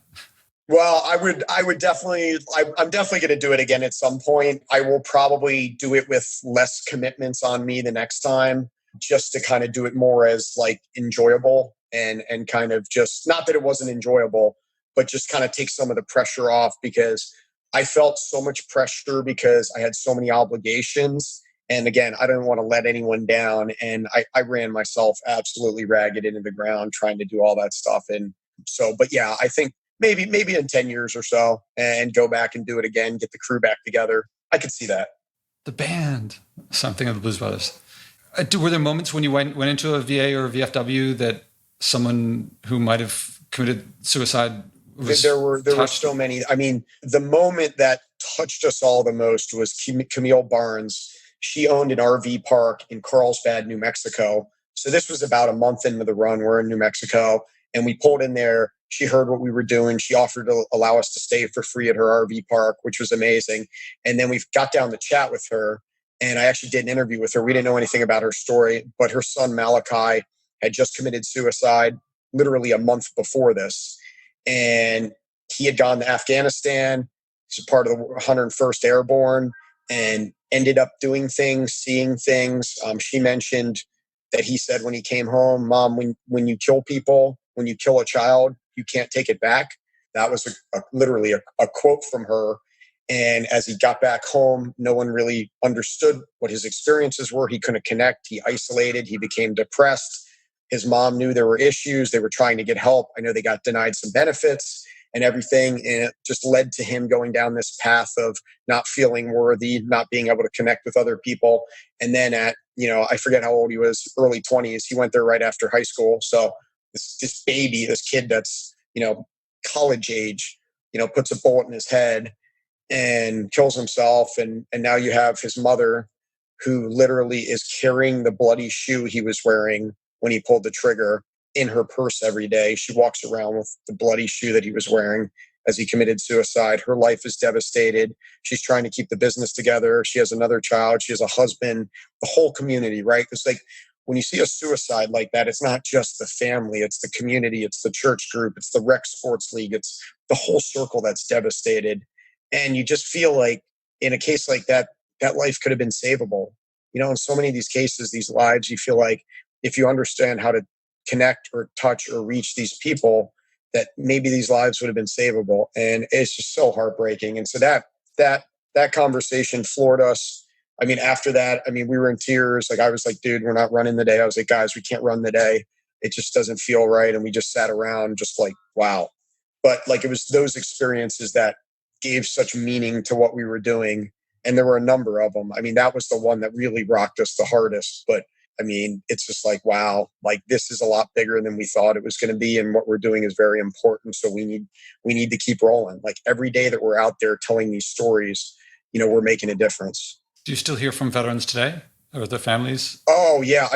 Well, I would definitely, I'm definitely going to do it again at some point. I will probably do it with less commitments on me the next time, just to kind of do it more as like enjoyable and kind of just, not that it wasn't enjoyable, but just kind of take some of the pressure off because I felt so much pressure because I had so many obligations. And again, I didn't want to let anyone down. And I ran myself absolutely ragged into the ground trying to do all that stuff. And so, but yeah, I think maybe in 10 years or so and go back and do it again, get the crew back together. I could see that. The band, something of the Blues Brothers. Were there moments when you went into a VA or a VFW that someone who might have committed suicide was There were so many. I mean, the moment that touched us all the most was Chmiel Barnes. She owned an RV park in Carlsbad, New Mexico. So this was about a month into the run. We're in New Mexico and we pulled in there. She heard what we were doing. She offered to allow us to stay for free at her RV park, which was amazing. And then we got down to chat with her. And I actually did an interview with her. We didn't know anything about her story, but her son, Malachi, had just committed suicide literally a month before this. And he had gone to Afghanistan. He's a part of the 101st Airborne and ended up doing things, seeing things. She mentioned that he said when he came home, Mom, when you kill people, when you kill a child, you can't take it back. That was literally a quote from her. And as he got back home, no one really understood what his experiences were. He couldn't connect. He isolated. He became depressed. His mom knew there were issues. They were trying to get help. I know they got denied some benefits and everything. And it just led to him going down this path of not feeling worthy, not being able to connect with other people. And then at, I forget how old he was, early 20s, he went there right after high school. So this baby, this kid that's, college age, puts a bullet in his head and kills himself. And now you have his mother who literally is carrying the bloody shoe he was wearing when he pulled the trigger in her purse every day. She walks around with the bloody shoe that he was wearing as he committed suicide. Her life is devastated. She's trying to keep the business together. She has another child. She has a husband, the whole community, right? It's like, when you see a suicide like that, it's not just the family, it's the community, it's the church group, it's the rec sports league, it's the whole circle that's devastated. And you just feel like in a case like that, that life could have been savable. In so many of these cases, these lives, you feel like if you understand how to connect or touch or reach these people, that maybe these lives would have been savable. And it's just so heartbreaking. And so that conversation floored us. I mean, after that, we were in tears. Like I was like, dude, we're not running the day. I was like, guys, we can't run the day. It just doesn't feel right. And we just sat around just like, wow. But like, it was those experiences that gave such meaning to what we were doing. And there were a number of them. That was the one that really rocked us the hardest. But I mean, it's just like, wow, like this is a lot bigger than we thought it was going to be. And what we're doing is very important. So we need to keep rolling. Like every day that we're out there telling these stories, we're making a difference. Do you still hear from veterans today or their families? Oh yeah.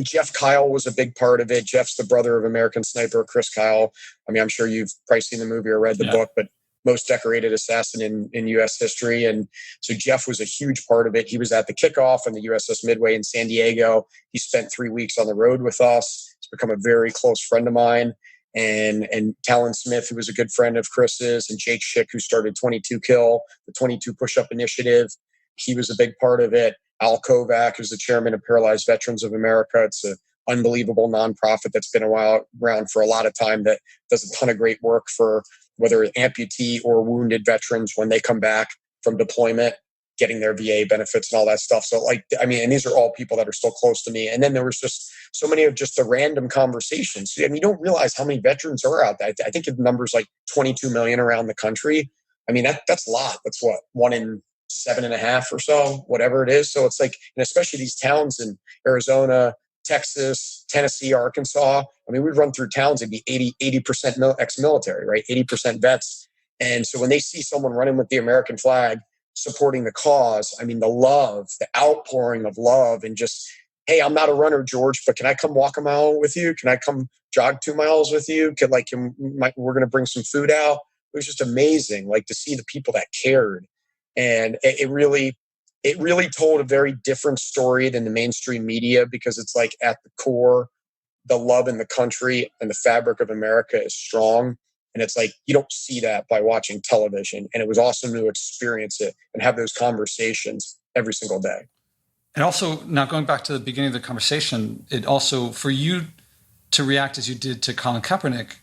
Jeff Kyle was a big part of it. Jeff's the brother of American Sniper, Chris Kyle. I mean, I'm sure you've probably seen the movie or read the book, but most decorated assassin in U.S. history. And so Jeff was a huge part of it. He was at the kickoff on the USS Midway in San Diego. He spent 3 weeks on the road with us. He's become a very close friend of mine. And Talon Smith, who was a good friend of Chris's, and Jake Schick, who started 22 Kill, the 22 Push-Up Initiative. He was a big part of it. Al Kovac, who's the chairman of Paralyzed Veterans of America. It's an unbelievable nonprofit that's been around for a lot of time that does a ton of great work for whether amputee or wounded veterans when they come back from deployment, getting their VA benefits and all that stuff. So and these are all people that are still close to me. And then there was just so many of just the random conversations. I mean, you don't realize how many veterans are out there. I think the number's like 22 million around the country. I mean, that's a lot. That's what, 1 in 7.5 or so, whatever it is. So it's like, and especially these towns in Arizona, Texas, Tennessee, Arkansas. I mean, we'd run through towns and be 80% ex-military, right? 80% vets. And so when they see someone running with the American flag, supporting the cause, I mean, the love, the outpouring of love, and just, hey, I'm not a runner, George, but can I come walk a mile with you? Can I come jog 2 miles with you? We're going to bring some food out. It was just amazing, like to see the people that cared. And it really told a very different story than the mainstream media, because it's like at the core, the love in the country and the fabric of America is strong. And it's like, you don't see that by watching television. And it was awesome to experience it and have those conversations every single day. And also, now going back to the beginning of the conversation, it also, for you to react as you did to Colin Kaepernick,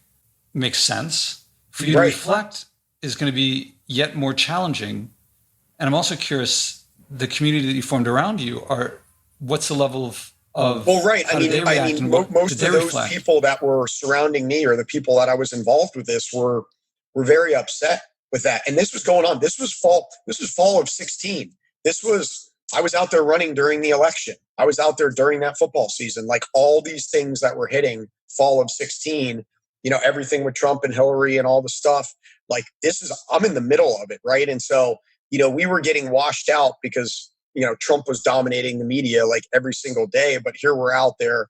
makes sense. For you to reflect is going to be yet more challenging. And I'm also curious, the community that you formed around you, what's the level of well, right. I mean, most of those people that were surrounding me, or the people that I was involved with this, were very upset with that. And this was going on. This was fall of 16. I was out there running during the election. I was out there during that football season. Like all these things that were hitting fall of 16, everything with Trump and Hillary and all the stuff. Like I'm in the middle of it, right? And so, we were getting washed out because Trump was dominating the media like every single day, but here we're out there,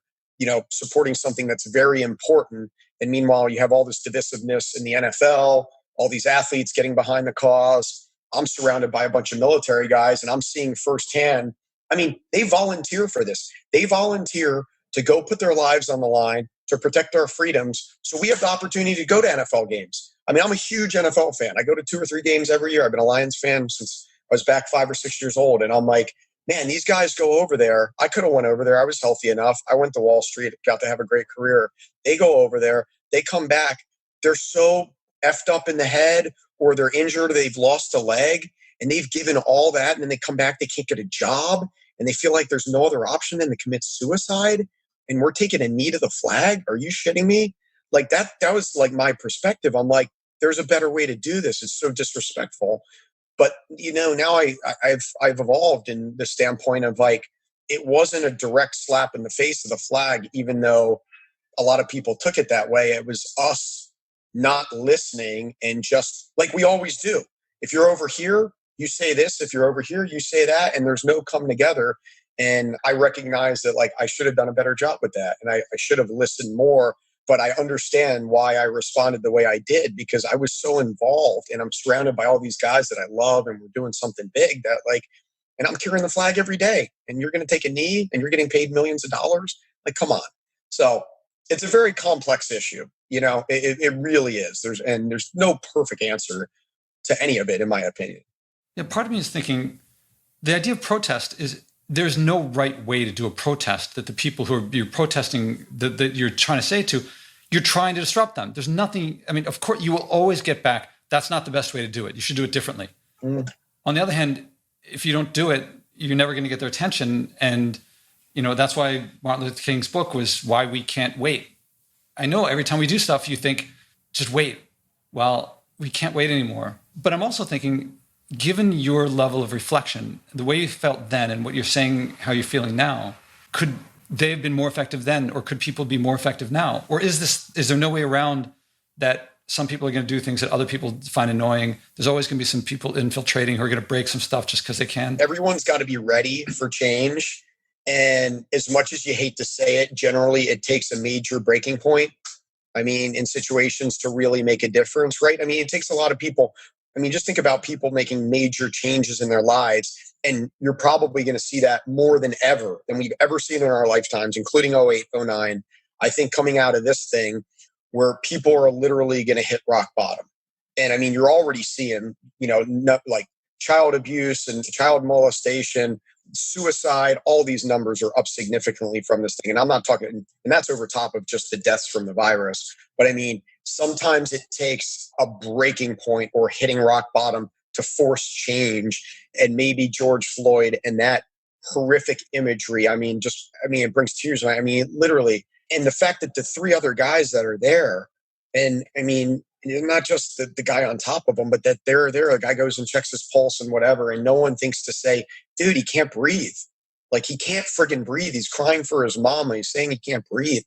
supporting something that's very important. And meanwhile, you have all this divisiveness in the NFL, all these athletes getting behind the cause. I'm surrounded by a bunch of military guys, and I'm seeing firsthand. I mean, they volunteer for this. They volunteer to go put their lives on the line to protect our freedoms. So we have the opportunity to go to NFL games. I mean, I'm a huge NFL fan. I go to 2 or 3 games every year. I've been a Lions fan since I was back 5 or 6 years old. And I'm like, man, these guys go over there. I could have went over there. I was healthy enough. I went to Wall Street, got to have a great career. They go over there. They come back. They're so effed up in the head, or they're injured, or they've lost a leg, and they've given all that. And then they come back, they can't get a job, and they feel like there's no other option than to commit suicide. And we're taking a knee to the flag. Are you shitting me? Like that was like my perspective. I'm like, there's a better way to do this. It's so disrespectful. But, now I've evolved in the standpoint of like, it wasn't a direct slap in the face of the flag, even though a lot of people took it that way. It was us not listening, and just like we always do. If you're over here, you say this. If you're over here, you say that, and there's no come together. And I recognize that like I should have done a better job with that, and I should have listened more. But I understand why I responded the way I did, because I was so involved, and I'm surrounded by all these guys that I love, and we're doing something big that like, and I'm carrying the flag every day, and you're going to take a knee and you're getting paid millions of dollars. Like, come on. So it's a very complex issue. It really is. There's no perfect answer to any of it, in my opinion. Yeah. Part of me is thinking the idea of protest is, there's no right way to do a protest that the people who you're protesting, that you're trying to say to, you're trying to disrupt them. There's nothing, I mean, of course, you will always get back, that's not the best way to do it. You should do it differently. On the other hand, if you don't do it, you're never going to get their attention. And, that's why Martin Luther King's book was Why We Can't Wait. I know every time we do stuff, you think, just wait. Well, we can't wait anymore. But I'm also thinking, given your level of reflection, the way you felt then and what you're saying, how you're feeling now, could they have been more effective then, or could people be more effective now? Or is there no way around that some people are going to do things that other people find annoying? There's always going to be some people infiltrating who are going to break some stuff just because they can. Everyone's got to be ready for change. And as much as you hate to say it, generally it takes a major breaking point. I mean, in situations to really make a difference, right? I mean, it takes a lot of people. I mean, just think about people making major changes in their lives. And you're probably going to see that more than we've ever seen in our lifetimes, including 08, 09. I think coming out of this thing where people are literally going to hit rock bottom. And I mean, you're already seeing, like child abuse and child molestation, suicide, all these numbers are up significantly from this thing. And I'm not talking, and that's over top of just the deaths from the virus. But I mean, sometimes it takes a breaking point or hitting rock bottom to force change. And maybe George Floyd and that horrific imagery, it brings tears. I mean, literally. And the fact that the three other guys that are there, and I mean, not just the guy on top of them, but that they're there, a guy goes and checks his pulse and whatever, and no one thinks to say, dude, he can't breathe. Like, he can't friggin' breathe. He's crying for his mom, and he's saying he can't breathe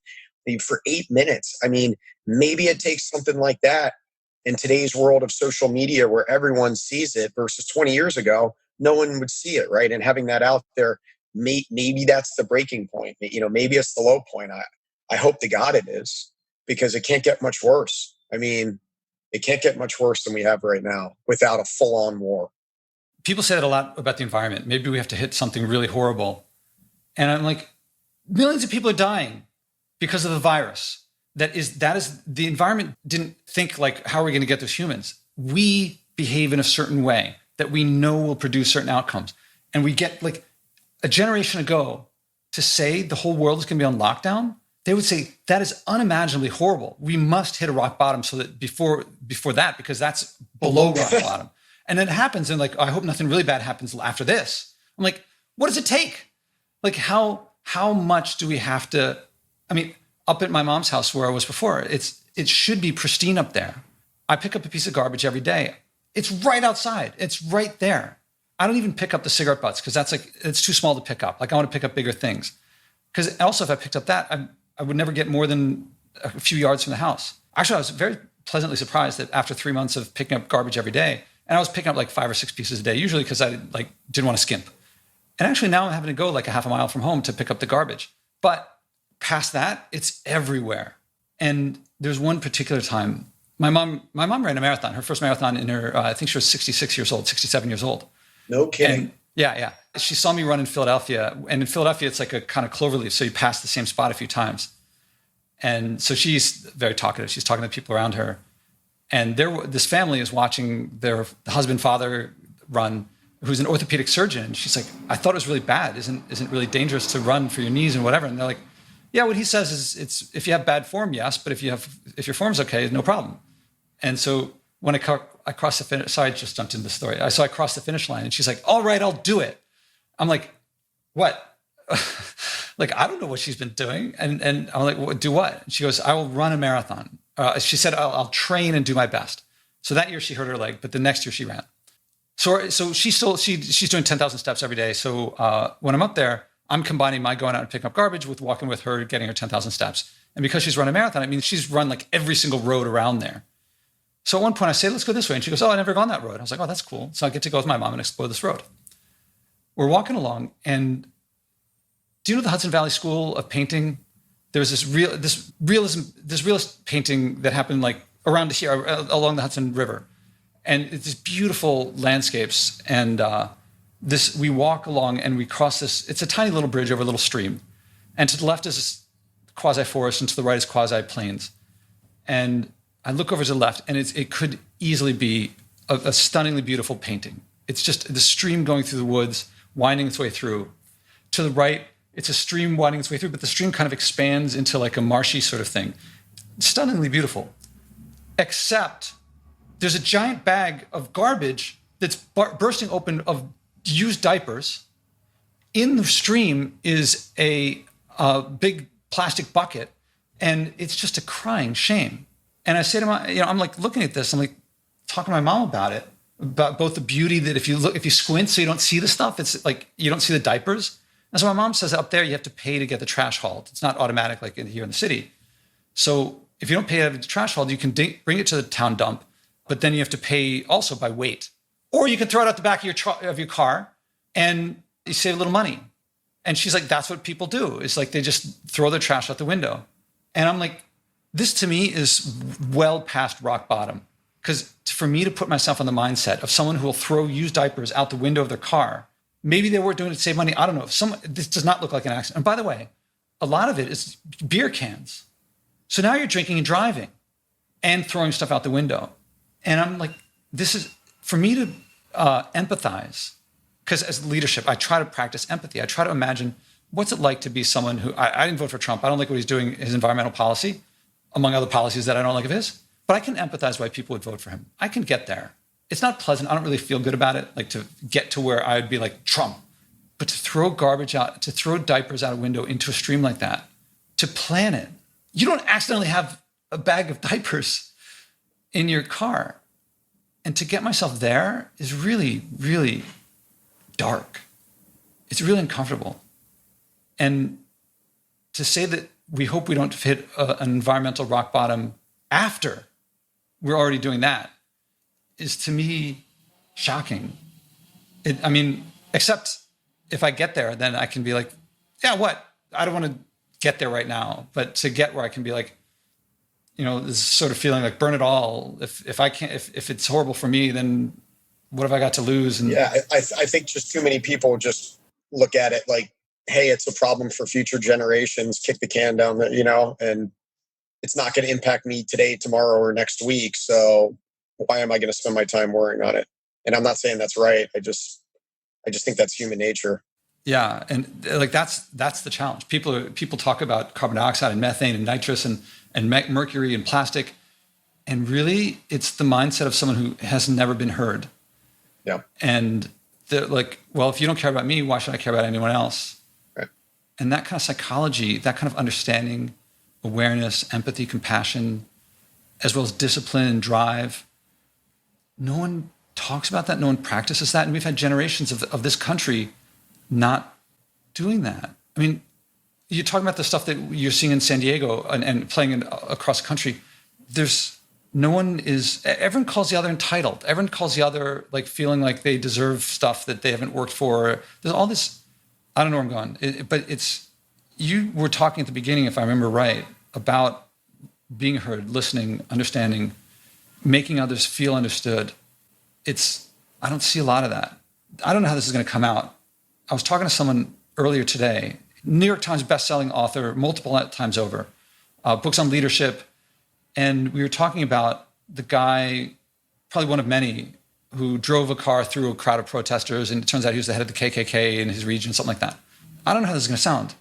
for 8 minutes. I mean, maybe it takes something like that in today's world of social media where everyone sees it versus 20 years ago, no one would see it, right? And having that out there, maybe that's the breaking point. Maybe it's the low point. I hope to God it is, because it can't get much worse. I mean, it can't get much worse than we have right now without a full-on war. People say that a lot about the environment. Maybe we have to hit something really horrible. And I'm like, millions of people are dying because of the virus. That is the environment didn't think like, how are we going to get those humans? We behave in a certain way that we know will produce certain outcomes. And we get, like, a generation ago to say the whole world is going to be on lockdown, they would say that is unimaginably horrible. We must hit a rock bottom so that before that, because that's below rock bottom. And then it happens, and like, I hope nothing really bad happens after this. I'm like, what does it take? Like, how much do we have to? I mean, up at my mom's house where I was before, it should be pristine up there. I pick up a piece of garbage every day. It's right outside. It's right there. I don't even pick up the cigarette butts because it's too small to pick up. Like, I want to pick up bigger things. Because also, if I picked up that, I would never get more than a few yards from the house. Actually, I was very pleasantly surprised that after 3 months of picking up garbage every day, and I was picking up like 5 or 6 pieces a day, usually because I didn't want to skimp. And actually now I'm having to go like a half a mile from home to pick up the garbage. But past that, it's everywhere. And there's one particular time, my mom ran a marathon, her first marathon in her, I think she was 67 years old. No kidding. And yeah. She saw me run in Philadelphia. And in Philadelphia, it's like a kind of cloverleaf. So you pass the same spot a few times. And so she's very talkative. She's talking to people around her. And this family is watching their husband, father run, who's an orthopedic surgeon. And she's like, I thought it was really bad. Isn't it really dangerous to run for your knees and whatever? And they're like, yeah, what he says is it's if you have bad form, yes. But if your form's okay, no problem. And so when I crossed the finish, sorry, I just jumped into the story. So I crossed the finish line and she's like, all right, I'll do it. I'm like, what? Like, I don't know what she's been doing. And I'm like, well, do what? And she goes, I will run a marathon. She said, I'll train and do my best. So that year she hurt her leg, but the next year she ran. So she's doing 10,000 steps every day. So when I'm up there, I'm combining my going out and picking up garbage with walking with her, getting her 10,000 steps. And because she's run a marathon, I mean, she's run like every single road around there. So at one point I say, let's go this way. And she goes, oh, I've never gone that road. I was like, oh, that's cool. So I get to go with my mom and explore this road. We're walking along, and do you know the Hudson Valley School of Painting? There was this realist painting that happened like around here, along the Hudson River. And it's these beautiful landscapes. And we walk along and we cross this, it's a tiny little bridge over a little stream. And to the left is quasi-forest, and to the right is quasi-plains. And I look over to the left, and it could easily be a stunningly beautiful painting. It's just the stream going through the woods, winding its way through. To the right, it's a stream winding its way through, but the stream kind of expands into like a marshy sort of thing. Stunningly beautiful. Except there's a giant bag of garbage that's bursting open of used diapers. In the stream is a big plastic bucket, and it's just a crying shame. And I say to I'm like looking at this, I'm like talking to my mom about it, about both the beauty that if you squint so you don't see the stuff, it's like you don't see the diapers, And so my mom says up there, you have to pay to get the trash hauled. It's not automatic like here in the city. So if you don't pay to have the trash hauled, you can bring it to the town dump, but then you have to pay also by weight. Or you can throw it out the back of your car and you save a little money. And she's like, that's what people do. It's like they just throw their trash out the window. And I'm like, this to me is well past rock bottom. Because for me to put myself in the mindset of someone who will throw used diapers out the window of their car, maybe they were doing it to save money. I don't know. This does not look like an accident. And by the way, a lot of it is beer cans. So now you're drinking and driving and throwing stuff out the window. And I'm like, this is for me to empathize. Because as leadership, I try to practice empathy. I try to imagine what's it like to be someone who, I didn't vote for Trump. I don't like what he's doing, his environmental policy, among other policies that I don't like of his. But I can empathize why people would vote for him. I can get there. It's not pleasant. I don't really feel good about it, like to get to where I would be like Trump. But to throw garbage out, to throw diapers out a window into a stream like that, to plan it. You don't accidentally have a bag of diapers in your car. And to get myself there is really, really dark. It's really uncomfortable. And to say that we hope we don't hit an environmental rock bottom after we're already doing that is to me shocking. Except if I get there, then I can be like, yeah, what? I don't want to get there right now. But to get where I can be like, this sort of feeling like burn it all. If I can't, if it's horrible for me, then what have I got to lose? And yeah, I think just too many people just look at it like, hey, it's a problem for future generations. Kick the can down the, and it's not going to impact me today, tomorrow, or next week. So why am I going to spend my time worrying on it? And I'm not saying that's right. I just think that's human nature. Yeah, and like that's the challenge. People talk about carbon dioxide and methane and nitrous and mercury and plastic, and really, it's the mindset of someone who has never been heard. Yeah, and they're like, well, if you don't care about me, why should I care about anyone else? Right. And that kind of psychology, that kind of understanding, awareness, empathy, compassion, as well as discipline and drive. No one talks about that. No one practices that. And we've had generations of this country not doing that. I mean, you're talking about the stuff that you're seeing in San Diego and playing across the country. Everyone calls the other entitled. Everyone calls the other like feeling like they deserve stuff that they haven't worked for. There's all this, I don't know where I'm going. You were talking at the beginning, if I remember right, about being heard, listening, understanding, making others feel understood. I don't see a lot of that. I don't know how this is going to come out. I was talking to someone earlier today, New York Times bestselling author, multiple times over, books on leadership. And we were talking about the guy, probably one of many, who drove a car through a crowd of protesters. And it turns out he was the head of the KKK in his region, something like that. I don't know how this is going to sound.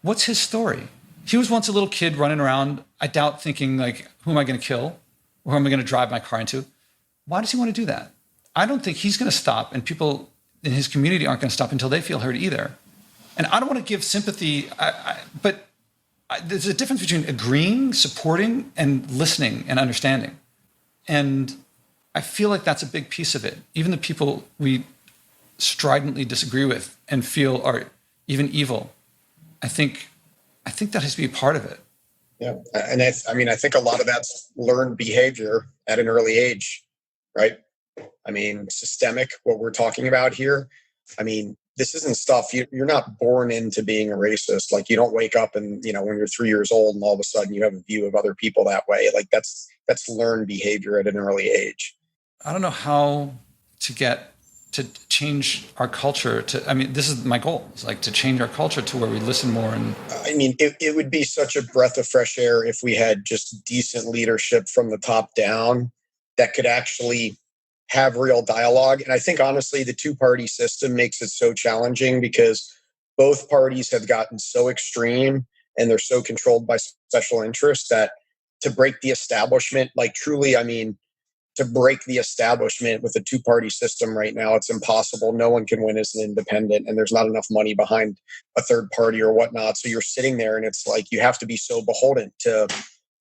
What's his story? He was once a little kid running around, I doubt, thinking like, who am I going to kill? Or who am I going to drive my car into? Why does he want to do that? I don't think he's going to stop, and people in his community aren't going to stop until they feel heard either. And I don't want to give sympathy, but there's a difference between agreeing, supporting, and listening and understanding. And I feel like that's a big piece of it. Even the people we stridently disagree with and feel are even evil, I think that has to be a part of it. Yeah. And I think a lot of that's learned behavior at an early age, right? Systemic, what we're talking about here. This isn't stuff you're not born into being a racist. Like, you don't wake up and, when you're 3 years old and all of a sudden you have a view of other people that way. Like that's learned behavior at an early age. I don't know how to change our culture this is my goal. It's like to change our culture to where we listen more. And it would be such a breath of fresh air if we had just decent leadership from the top down that could actually have real dialogue. And I think, honestly, the two-party system makes it so challenging because both parties have gotten so extreme and they're so controlled by special interests that to break the establishment, like truly, to break the establishment with a two-party system right now, it's impossible. No one can win as an independent, and there's not enough money behind a third party or whatnot. So you're sitting there and it's like you have to be so beholden to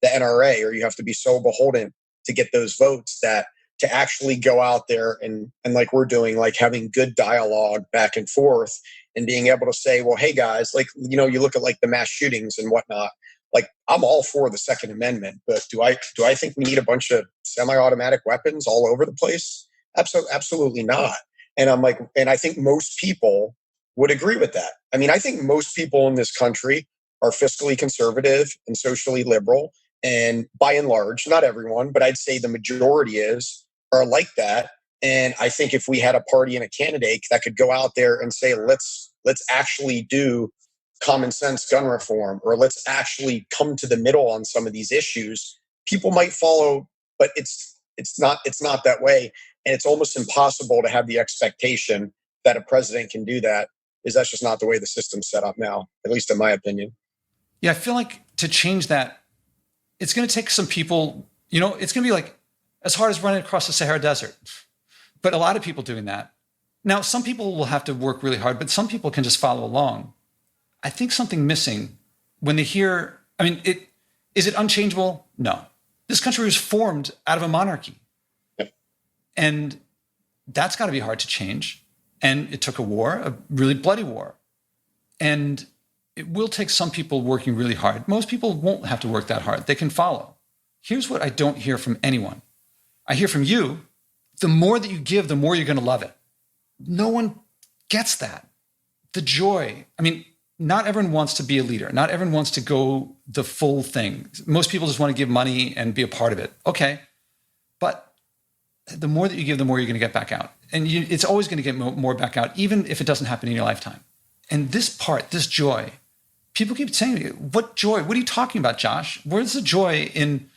the NRA, or you have to be so beholden to get those votes that to actually go out there and like we're doing, like having good dialogue back and forth and being able to say, well, hey guys, like, you look at like the mass shootings and whatnot. Like, I'm all for the Second Amendment, but do I think we need a bunch of semi-automatic weapons all over the place? Absolutely not. And I'm like, and I think most people would agree with that. I mean, I think most people in this country are fiscally conservative and socially liberal. And by and large, not everyone, but I'd say the majority are like that. And I think if we had a party and a candidate that could go out there and say, let's actually do common sense gun reform, or let's actually come to the middle on some of these issues, people might follow. But it's not that way. And it's almost impossible to have the expectation that a president can do that, because that's just not the way the system's set up now, at least in my opinion. Yeah, I feel like to change that, it's going to take some people, it's going to be like as hard as running across the Sahara Desert. But a lot of people doing that. Now, some people will have to work really hard, but some people can just follow along. I think something missing when they hear, is it unchangeable? No. This country was formed out of a monarchy. Yep. And that's got to be hard to change. And it took a war, a really bloody war. And it will take some people working really hard. Most people won't have to work that hard. They can follow. Here's what I don't hear from anyone. I hear from you, the more that you give, the more you're going to love it. No one gets that. The joy. Not everyone wants to be a leader. Not everyone wants to go the full thing. Most people just want to give money and be a part of it. Okay. But the more that you give, the more you're going to get back out. And it's always going to get more back out, even if it doesn't happen in your lifetime. And this part, this joy, people keep saying, what joy? What are you talking about, Josh? Where's the joy in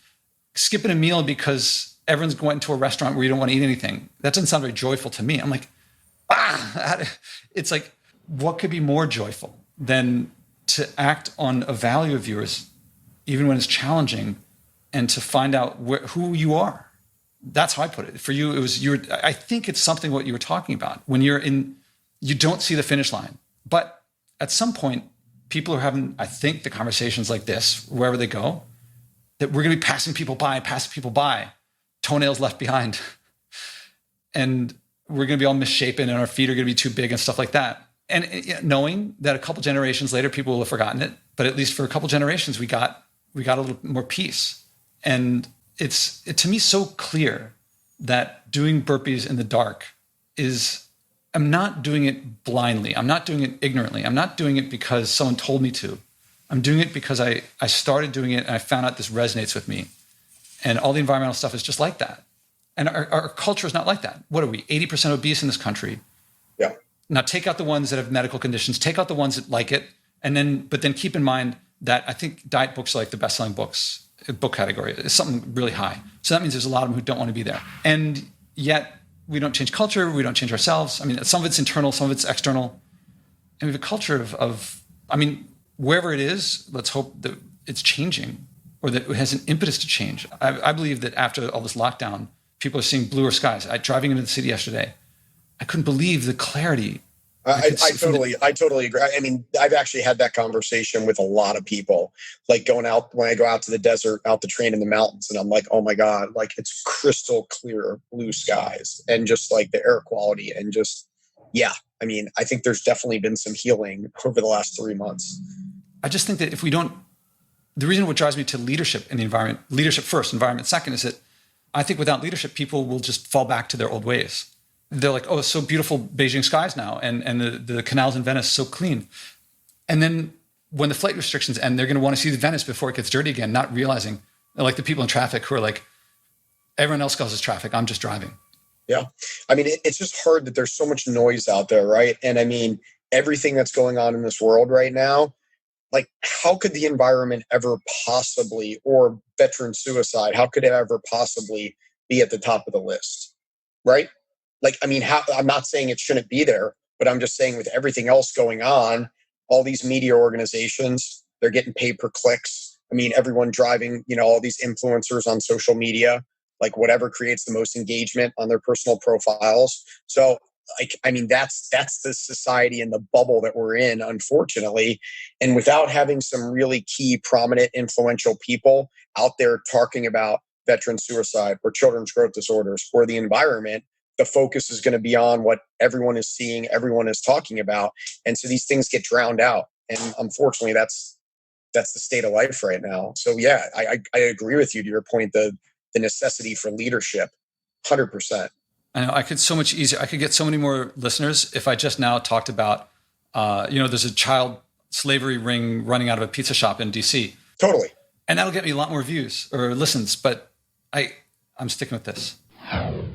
skipping a meal because everyone's going to a restaurant where you don't want to eat anything? That doesn't sound very joyful to me. I'm like, it's like, what could be more joyful than to act on a value of yours, even when it's challenging, and to find out who you are? That's how I put it. For you, it was I think it's something what you were talking about. When you don't see the finish line. But at some point, people are having, I think, the conversations like this, wherever they go, that we're going to be passing people by, toenails left behind. And we're going to be all misshapen and our feet are going to be too big and stuff like that. And knowing that a couple generations later, people will have forgotten it. But at least for a couple generations, we got a little more peace. And it's to me so clear that doing burpees in the dark I'm not doing it blindly. I'm not doing it ignorantly. I'm not doing it because someone told me to. I'm doing it because I started doing it and I found out this resonates with me. And all the environmental stuff is just like that. And our culture is not like that. What are we, 80% obese in this country? Yeah. Now take out the ones that have medical conditions, take out the ones that like it, but then keep in mind that I think diet books are like the best-selling books, book category. It's something really high. So that means there's a lot of them who don't want to be there. And yet we don't change culture, we don't change ourselves. Some of it's internal, some of it's external. And we have a culture of wherever it is, let's hope that it's changing or that it has an impetus to change. I believe that after all this lockdown, people are seeing bluer skies. Driving into the city yesterday, I couldn't believe the clarity. I totally agree. I've actually had that conversation with a lot of people, like when I go out to the desert, out the train in the mountains, and I'm like, oh my God, like it's crystal clear blue skies and just like the air quality and just, yeah. I think there's definitely been some healing over the last 3 months. I just think that the reason what drives me to leadership in the environment, leadership first, environment second, is that I think without leadership, people will just fall back to their old ways. They're like, oh, it's so beautiful Beijing skies now. And the canals in Venice so clean. And then when the flight restrictions end, they're going to want to see the Venice before it gets dirty again, not realizing, like the people in traffic who are like, everyone else causes traffic, I'm just driving. Yeah. It's just hard that there's so much noise out there, right? And everything that's going on in this world right now, like how could the environment ever possibly, or veteran suicide, how could it ever possibly be at the top of the list, right? Like, I'm not saying it shouldn't be there, but I'm just saying with everything else going on, all these media organizations, they're getting paid per clicks. Everyone driving, all these influencers on social media, like whatever creates the most engagement on their personal profiles. So that's the society and the bubble that we're in, unfortunately. And without having some really key, prominent, influential people out there talking about veteran suicide or children's growth disorders or the environment, the focus is going to be on what everyone is seeing, everyone is talking about. And so these things get drowned out. And unfortunately, that's the state of life right now. So yeah, I agree with you to your point, the necessity for leadership, 100%. I know I could so much easier. I could get so many more listeners if I just now talked about, there's a child slavery ring running out of a pizza shop in DC. Totally. And that'll get me a lot more views or listens, but I'm sticking with this.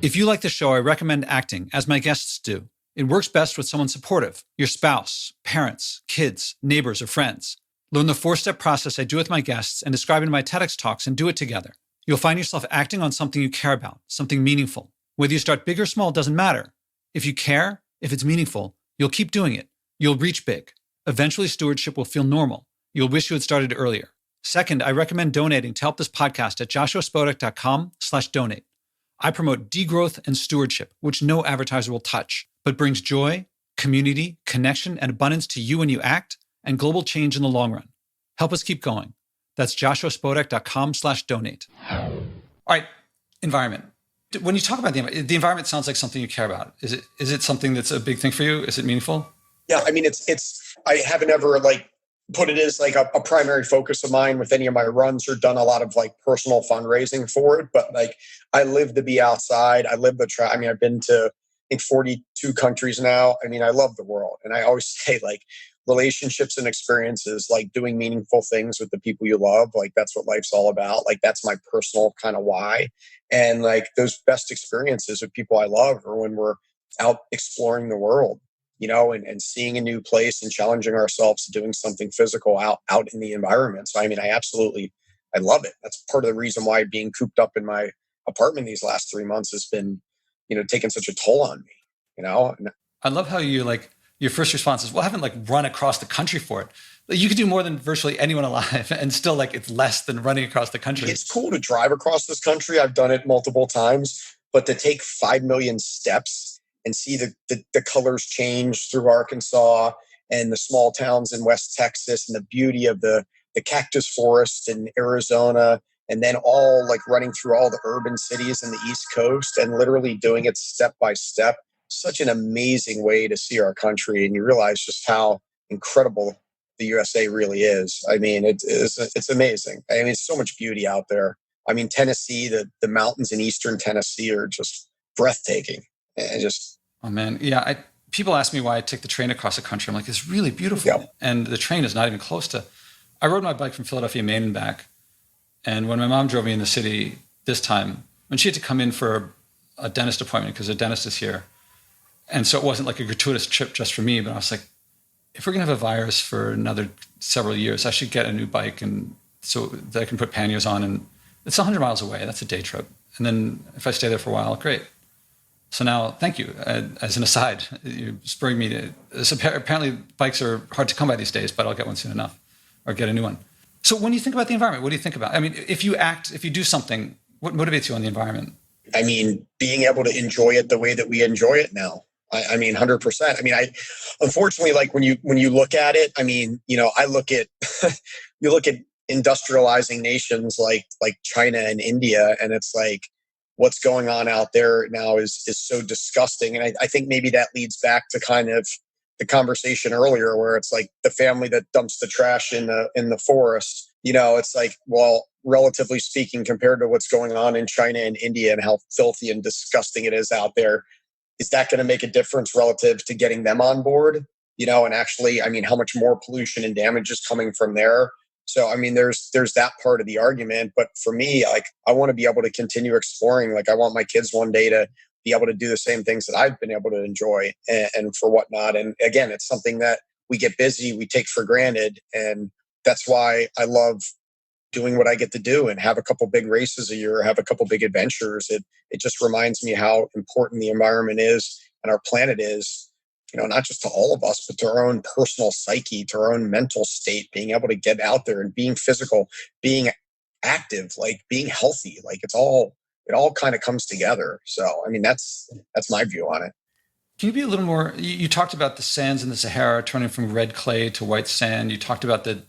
If you like the show, I recommend acting, as my guests do. It works best with someone supportive, your spouse, parents, kids, neighbors, or friends. Learn the 4-step process I do with my guests and describe it in my TEDx talks and do it together. You'll find yourself acting on something you care about, something meaningful. Whether you start big or small doesn't matter. If you care, if it's meaningful, you'll keep doing it. You'll reach big. Eventually, stewardship will feel normal. You'll wish you had started earlier. Second, I recommend donating to help this podcast at joshuaspodek.com/donate. I promote degrowth and stewardship, which no advertiser will touch, but brings joy, community, connection, and abundance to you when you act, and global change in the long run. Help us keep going. That's joshuaspodek.com/donate. All right, environment. When you talk about the environment, sounds like something you care about. Is it something that's a big thing for you? Is it meaningful? Yeah, I mean, it's I haven't ever put it as a primary focus of mine with any of my runs or done a lot of personal fundraising for it. But I live to be outside. I live I've been to, I think, 42 countries now. I mean, I love the world. And I always say relationships and experiences, doing meaningful things with the people you love. That's what life's all about. That's my personal kind of why. And those best experiences with people I love are when we're out exploring the world, and seeing a new place and challenging ourselves to doing something physical out in the environment. So, I mean, I love it. That's part of the reason why being cooped up in my apartment these last 3 months has been, taking such a toll on me, And I love how you your first response is, well, I haven't run across the country for it. You could do more than virtually anyone alive and still it's less than running across the country. It's cool to drive across this country. I've done it multiple times, but to take 5 million steps and see the colors change through Arkansas and the small towns in West Texas and the beauty of the cactus forest in Arizona, and then all running through all the urban cities in the East Coast and literally doing it step by step. Such an amazing way to see our country. And you realize just how incredible the USA really is. I mean, it's amazing. I mean, it's so much beauty out there. I mean, Tennessee, the mountains in Eastern Tennessee are just breathtaking. And oh man. Yeah. People ask me why I take the train across the country. I'm like, it's really beautiful. Yeah. And the train is not even close to, I rode my bike from Philadelphia, Maine and back. And when my mom drove me in the city this time, when she had to come in for a dentist appointment, because the dentist is here. And so it wasn't a gratuitous trip just for me, but I was like, if we're going to have a virus for another several years, I should get a new bike and so that I can put panniers on. And it's 100 miles away. That's a day trip. And then if I stay there for a while, great. So now, thank you. As an aside, you're spurring me to, apparently bikes are hard to come by these days, but I'll get one soon enough or get a new one. So when you think about the environment, what do you think about? I mean, if you do something, what motivates you on the environment? I mean, being able to enjoy it the way that we enjoy it now. I mean, 100%. I mean, unfortunately, when you look at it, I mean, I look at, you look at industrializing nations like China and India, and it's what's going on out there now is so disgusting. And I think maybe that leads back to kind of the conversation earlier where it's the family that dumps the trash in the forest. It's well, relatively speaking, compared to what's going on in China and India and how filthy and disgusting it is out there, is that going to make a difference relative to getting them on board? And actually, I mean, how much more pollution and damage is coming from there? So, I mean, there's that part of the argument. But for me, I want to be able to continue exploring. I want my kids one day to be able to do the same things that I've been able to enjoy and for whatnot. And again, it's something that we get busy, we take for granted. And that's why I love doing what I get to do and have a couple big races a year, have a couple big adventures. It just reminds me how important the environment is and our planet is, not just to all of us, but to our own personal psyche, to our own mental state, being able to get out there and being physical, being active, being healthy. It all kind of comes together. So, I mean, that's my view on it. Can you be a little more, you talked about the sands in the Sahara turning from red clay to white sand. You talked about the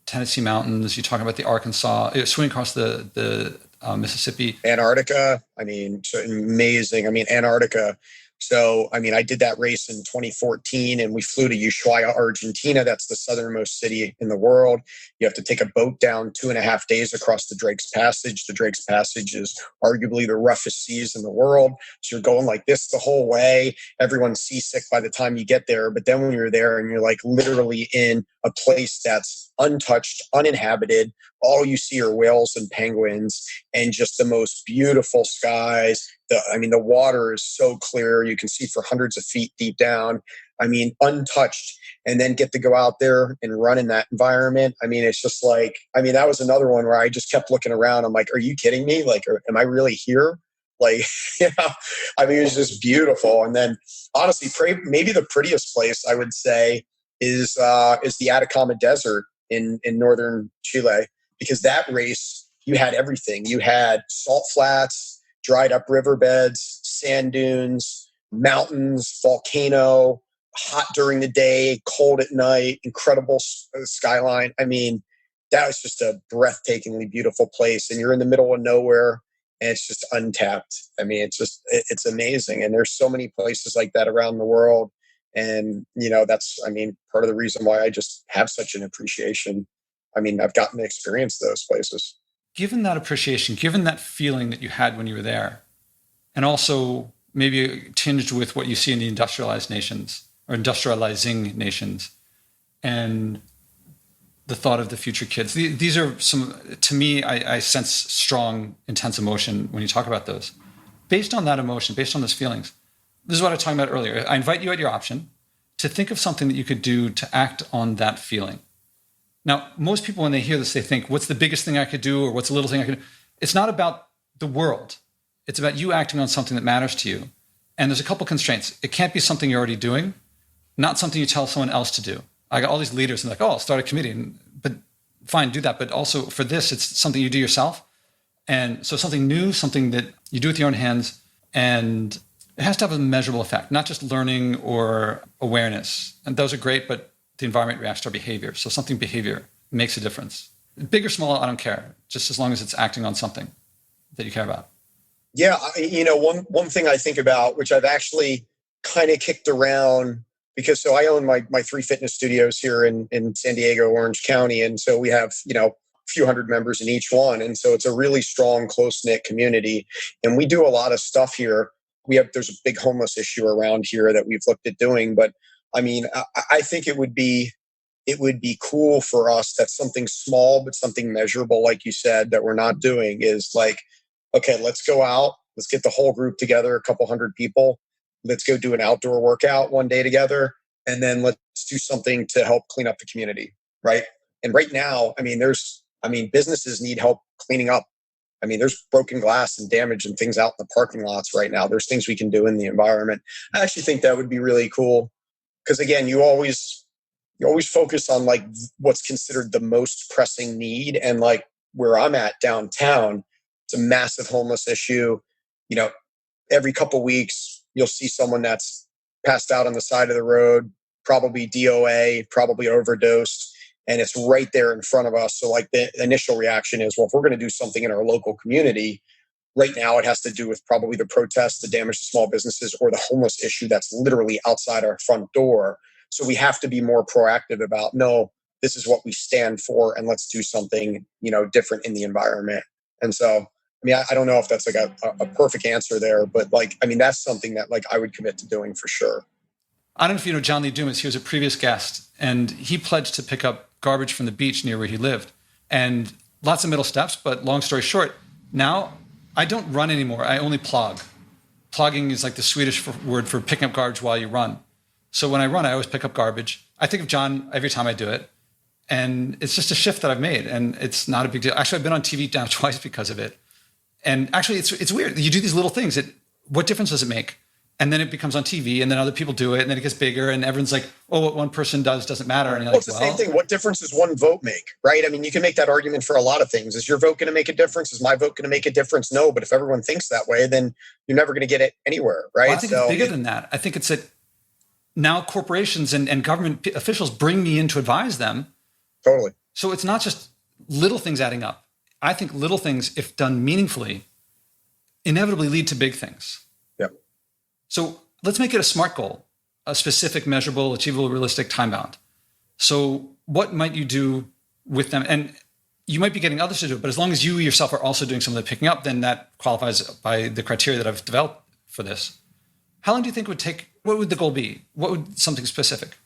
Tennessee mountains. You talk about the Arkansas, swimming across the Mississippi. Antarctica. I mean, so amazing. I mean, Antarctica. So, I mean, I did that race in 2014 and we flew to Ushuaia, Argentina. That's the southernmost city in the world. You have to take a boat down 2.5 days across the Drake's Passage. The Drake's Passage is arguably the roughest seas in the world. So you're going like this the whole way. Everyone's seasick by the time you get there. But then when you're there and you're like literally in a place that's untouched, uninhabited, all you see are whales and penguins and just the most beautiful skies. The water is so clear. You can see for hundreds of feet deep down. I mean, untouched. And then get to go out there and run in that environment. I mean, it's just like, that was another one where I just kept looking around. I'm like, are you kidding me? Like, am I really here? Like, it's just beautiful. And then honestly, maybe the prettiest place I would say is the Atacama Desert in northern Chile, because that race, you had everything. You had salt flats, dried up riverbeds, sand dunes, mountains, volcano, hot during the day, cold at night, incredible skyline. I mean, that was just a breathtakingly beautiful place. And you're in the middle of nowhere and it's just untapped. I mean, it's amazing. And there's so many places like that around the world. And, that's, part of the reason why I just have such an appreciation. I've gotten to experience those places. Given that appreciation, given that feeling that you had when you were there, and also maybe tinged with what you see in the industrialized nations or industrializing nations, and the thought of the future kids, these are some, to me, I sense strong, intense emotion when you talk about those. Based on that emotion, based on those feelings, this is what I was talking about earlier. I invite you at your option to think of something that you could do to act on that feeling. Now, most people, when they hear this, they think, what's the biggest thing I could do or what's the little thing I could do? It's not about the world. It's about you acting on something that matters to you. And there's a couple constraints. It can't be something you're already doing, not something you tell someone else to do. I got all these leaders and like, oh, I'll start a committee. But fine, do that. But also for this, it's something you do yourself. And so something new, something that you do with your own hands. And it has to have a measurable effect, not just learning or awareness. And those are great, but the environment reacts to our behavior. So something behavior makes a difference. Big or small, I don't care. Just as long as it's acting on something that you care about. Yeah. One thing I think about, which I've actually kind of kicked around, because so I own my 3 fitness studios here in San Diego, Orange County. And so we have, a few hundred members in each one. And so it's a really strong, close-knit community. And we do a lot of stuff here. There's a big homeless issue around here that we've looked at doing, but I think it would be cool for us that something small, but something measurable, like you said, that we're not doing is like, okay, let's go out. Let's get the whole group together, a couple hundred people. Let's go do an outdoor workout one day together. And then let's do something to help clean up the community. Right. And right now, businesses need help cleaning up. There's broken glass and damage and things out in the parking lots right now. There's things we can do in the environment. I actually think that would be really cool. Because again, you always focus on like what's considered the most pressing need. And like where I'm at downtown, it's a massive homeless issue. Every couple weeks, you'll see someone that's passed out on the side of the road, probably DOA, probably overdosed. And it's right there in front of us. So like the initial reaction is, well, if we're going to do something in our local community, right now, it has to do with probably the protests, the damage to small businesses, or the homeless issue that's literally outside our front door. So we have to be more proactive about, no, this is what we stand for, and let's do something, different in the environment. And so, I don't know if that's like a perfect answer there, but that's something that like I would commit to doing for sure. I don't know if you know John Lee Dumas. He was a previous guest, and he pledged to pick up garbage from the beach near where he lived. And lots of middle steps, but long story short, now I don't run anymore. I only plog. Plogging is like the Swedish word for picking up garbage while you run. So when I run, I always pick up garbage. I think of John every time I do it. And it's just a shift that I've made. And it's not a big deal. Actually, I've been on TV now twice because of it. And actually, it's weird. You do these little things. What difference does it make? And then it becomes on TV, and then other people do it, and then it gets bigger, and everyone's like, oh, what one person does doesn't matter. And you're like, it's the same thing. What difference does one vote make, right? You can make that argument for a lot of things. Is your vote going to make a difference? Is my vote going to make a difference? No, but if everyone thinks that way, then you're never going to get it anywhere, right? Well, I think it's bigger than that. I think it's that now corporations and government officials bring me in to advise them. Totally. So it's not just little things adding up. I think little things, if done meaningfully, inevitably lead to big things. Yep. So let's make it a SMART goal, a specific, measurable, achievable, realistic, time bound. So what might you do with them? And you might be getting others to do it, but as long as you yourself are also doing some of the picking up, then that qualifies by the criteria that I've developed for this. How long do you think it would take? What would the goal be? What would something specific?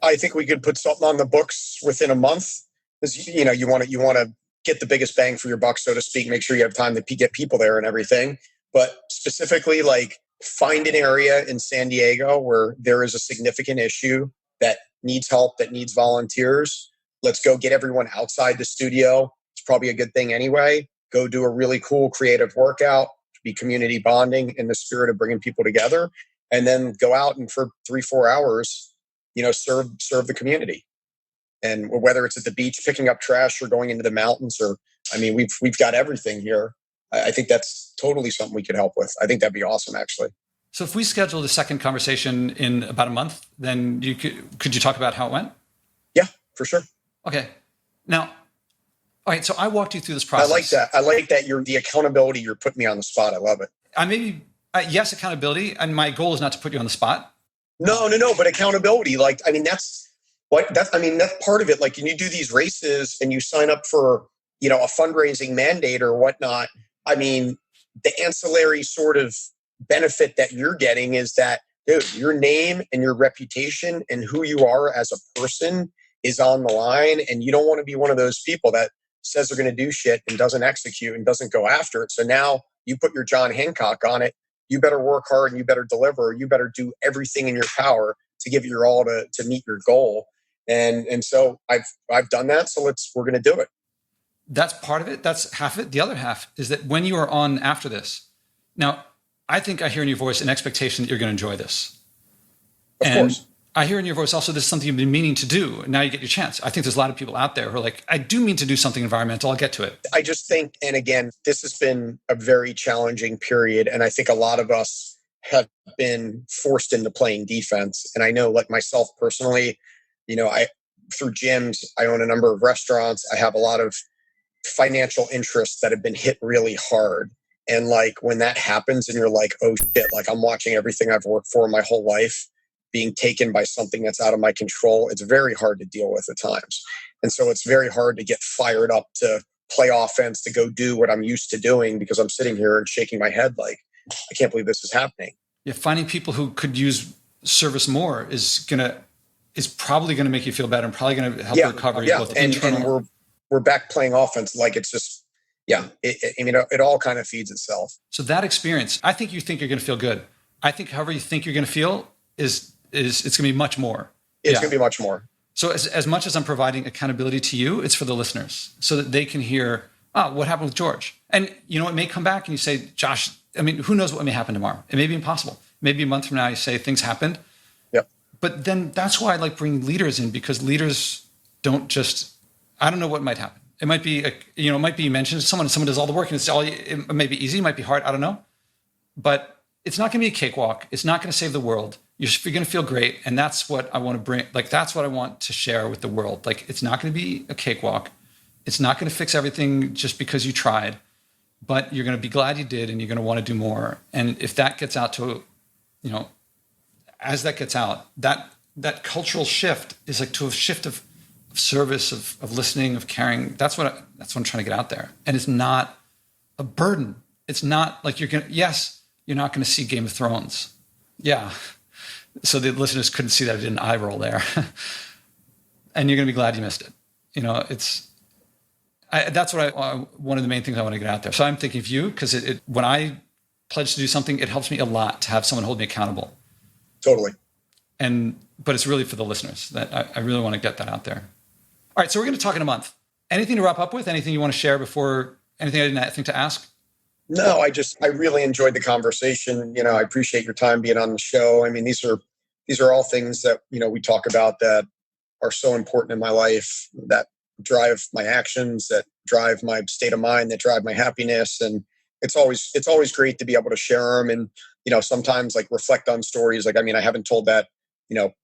I think we could put something on the books within a month, because you want to get the biggest bang for your buck, so to speak. Make sure you have time to get people there and everything. But specifically, like, find an area in San Diego where there is a significant issue that needs help, that needs volunteers. Let's go get everyone outside the studio. It's probably a good thing anyway. Go do a really cool creative workout, be community bonding in the spirit of bringing people together, and then go out and for 3-4 hours, serve the community. And whether it's at the beach picking up trash or going into the mountains, or we've got everything here. I think that's totally something we could help with. I think that'd be awesome, actually. So if we scheduled a second conversation in about a month, then could you talk about how it went? Yeah, for sure. Okay. Now, all right. So I walked you through this process. I like that. The accountability. You're putting me on the spot. I love it. Yes, accountability. And my goal is not to put you on the spot. No. But accountability. That's part of it. Like, when you do these races and you sign up for, a fundraising mandate or whatnot, the ancillary sort of benefit that you're getting is that, dude, your name and your reputation and who you are as a person is on the line. And you don't want to be one of those people that says they're going to do shit and doesn't execute and doesn't go after it. So now you put your John Hancock on it. You better work hard and you better deliver. You better do everything in your power to give it your all to meet your goal. And so I've done that. So we're going to do it. That's part of it. That's half of it. The other half is that when you are on after this, now I think I hear in your voice an expectation that you're going to enjoy this. Of course. I hear in your voice also this is something you've been meaning to do. And now you get your chance. I think there's a lot of people out there who are like, I do mean to do something environmental. I'll get to it. I just think, and again, this has been a very challenging period. And I think a lot of us have been forced into playing defense. And I know, like myself personally, through gyms, I own a number of restaurants. I have a lot of financial interests that have been hit really hard. And like, when that happens and you're like, oh shit, like, I'm watching everything I've worked for my whole life being taken by something that's out of my control, it's very hard to deal with at times. And so it's very hard to get fired up to play offense, to go do what I'm used to doing, because I'm sitting here and shaking my head like, I can't believe this is happening. Yeah, finding people who could use service more is probably going to make you feel better and probably going to help recovery. Yeah, both and we're back playing offense. Like, it's just, it all kind of feeds itself. So that experience, I think you're going to feel good. I think however you think you're going to feel is it's going to be much more. It's going to be much more. So as much as I'm providing accountability to you, it's for the listeners so that they can hear, what happened with George? And it may come back and you say, Josh, who knows what may happen tomorrow? It may be impossible. Maybe a month from now you say things happened. Yep. But then that's why I like bringing leaders in, because leaders don't just, I don't know what might happen. It might be, it might be you mentioned someone does all the work and it may be easy, it might be hard, I don't know. But it's not going to be a cakewalk. It's not going to save the world. You're going to feel great. And that's what I want to bring. Like, that's what I want to share with the world. Like, it's not going to be a cakewalk. It's not going to fix everything just because you tried, but you're going to be glad you did and you're going to want to do more. And if that gets out to, as that gets out, that cultural shift is like to a shift of service, of listening, of caring. That's what I'm trying to get out there. And it's not a burden. It's not like you're not going to see Game of Thrones. Yeah. So the listeners couldn't see that I did an eye roll there. And you're going to be glad you missed it. That's what one of the main things I want to get out there. So I'm thinking of you, because when I pledge to do something, it helps me a lot to have someone hold me accountable. Totally. But it's really for the listeners that I really want to get that out there. All right. So we're going to talk in a month. Anything to wrap up with? Anything you want to share before? Anything I didn't think to ask? No, I really enjoyed the conversation. I appreciate your time being on the show. These are all things that, we talk about that are so important in my life, that drive my actions, that drive my state of mind, that drive my happiness. And it's always great to be able to share them and, sometimes like reflect on stories. Like, I haven't told that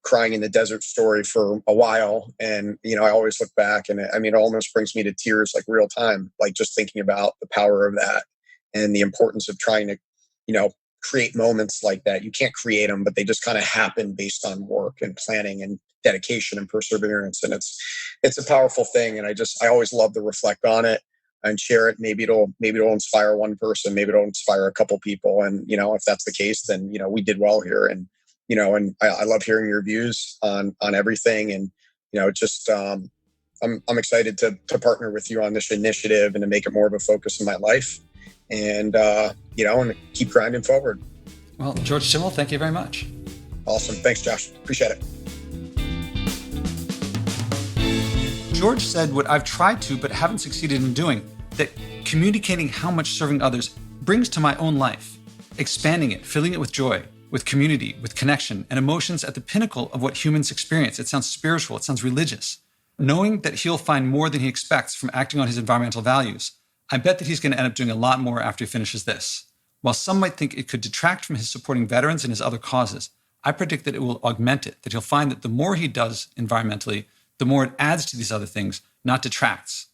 crying in the desert story for a while. And, I always look back and it almost brings me to tears, like real time, like just thinking about the power of that and the importance of trying to, create moments like that. You can't create them, but they just kind of happen based on work and planning and dedication and perseverance. And it's a powerful thing. And I always love to reflect on it and share it. Maybe it'll inspire one person, maybe it'll inspire a couple people. And, if that's the case, then, we did well here. And, and I love hearing your views on everything. And, I'm excited to partner with you on this initiative and to make it more of a focus in my life and, and keep grinding forward. Well, George Chmiel, thank you very much. Awesome. Thanks, Josh. Appreciate it. George said what I've tried to but haven't succeeded in doing, that communicating how much serving others brings to my own life, expanding it, filling it with joy, with community, with connection, and emotions at the pinnacle of what humans experience. It sounds spiritual, it sounds religious. Knowing that he'll find more than he expects from acting on his environmental values, I bet that he's going to end up doing a lot more after he finishes this. While some might think it could detract from his supporting veterans and his other causes, I predict that it will augment it, that he'll find that the more he does environmentally, the more it adds to these other things, not detracts.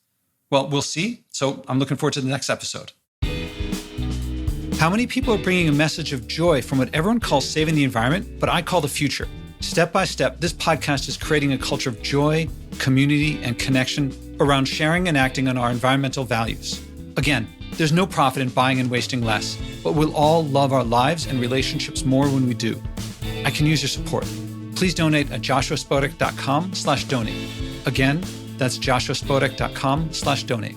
Well, we'll see. So I'm looking forward to the next episode. How many people are bringing a message of joy from what everyone calls saving the environment, but I call the future? Step by step, this podcast is creating a culture of joy, community, and connection around sharing and acting on our environmental values. Again, there's no profit in buying and wasting less, but we'll all love our lives and relationships more when we do. I can use your support. Please donate at joshuaspodek.com/donate. Again, that's joshuaspodek.com/donate.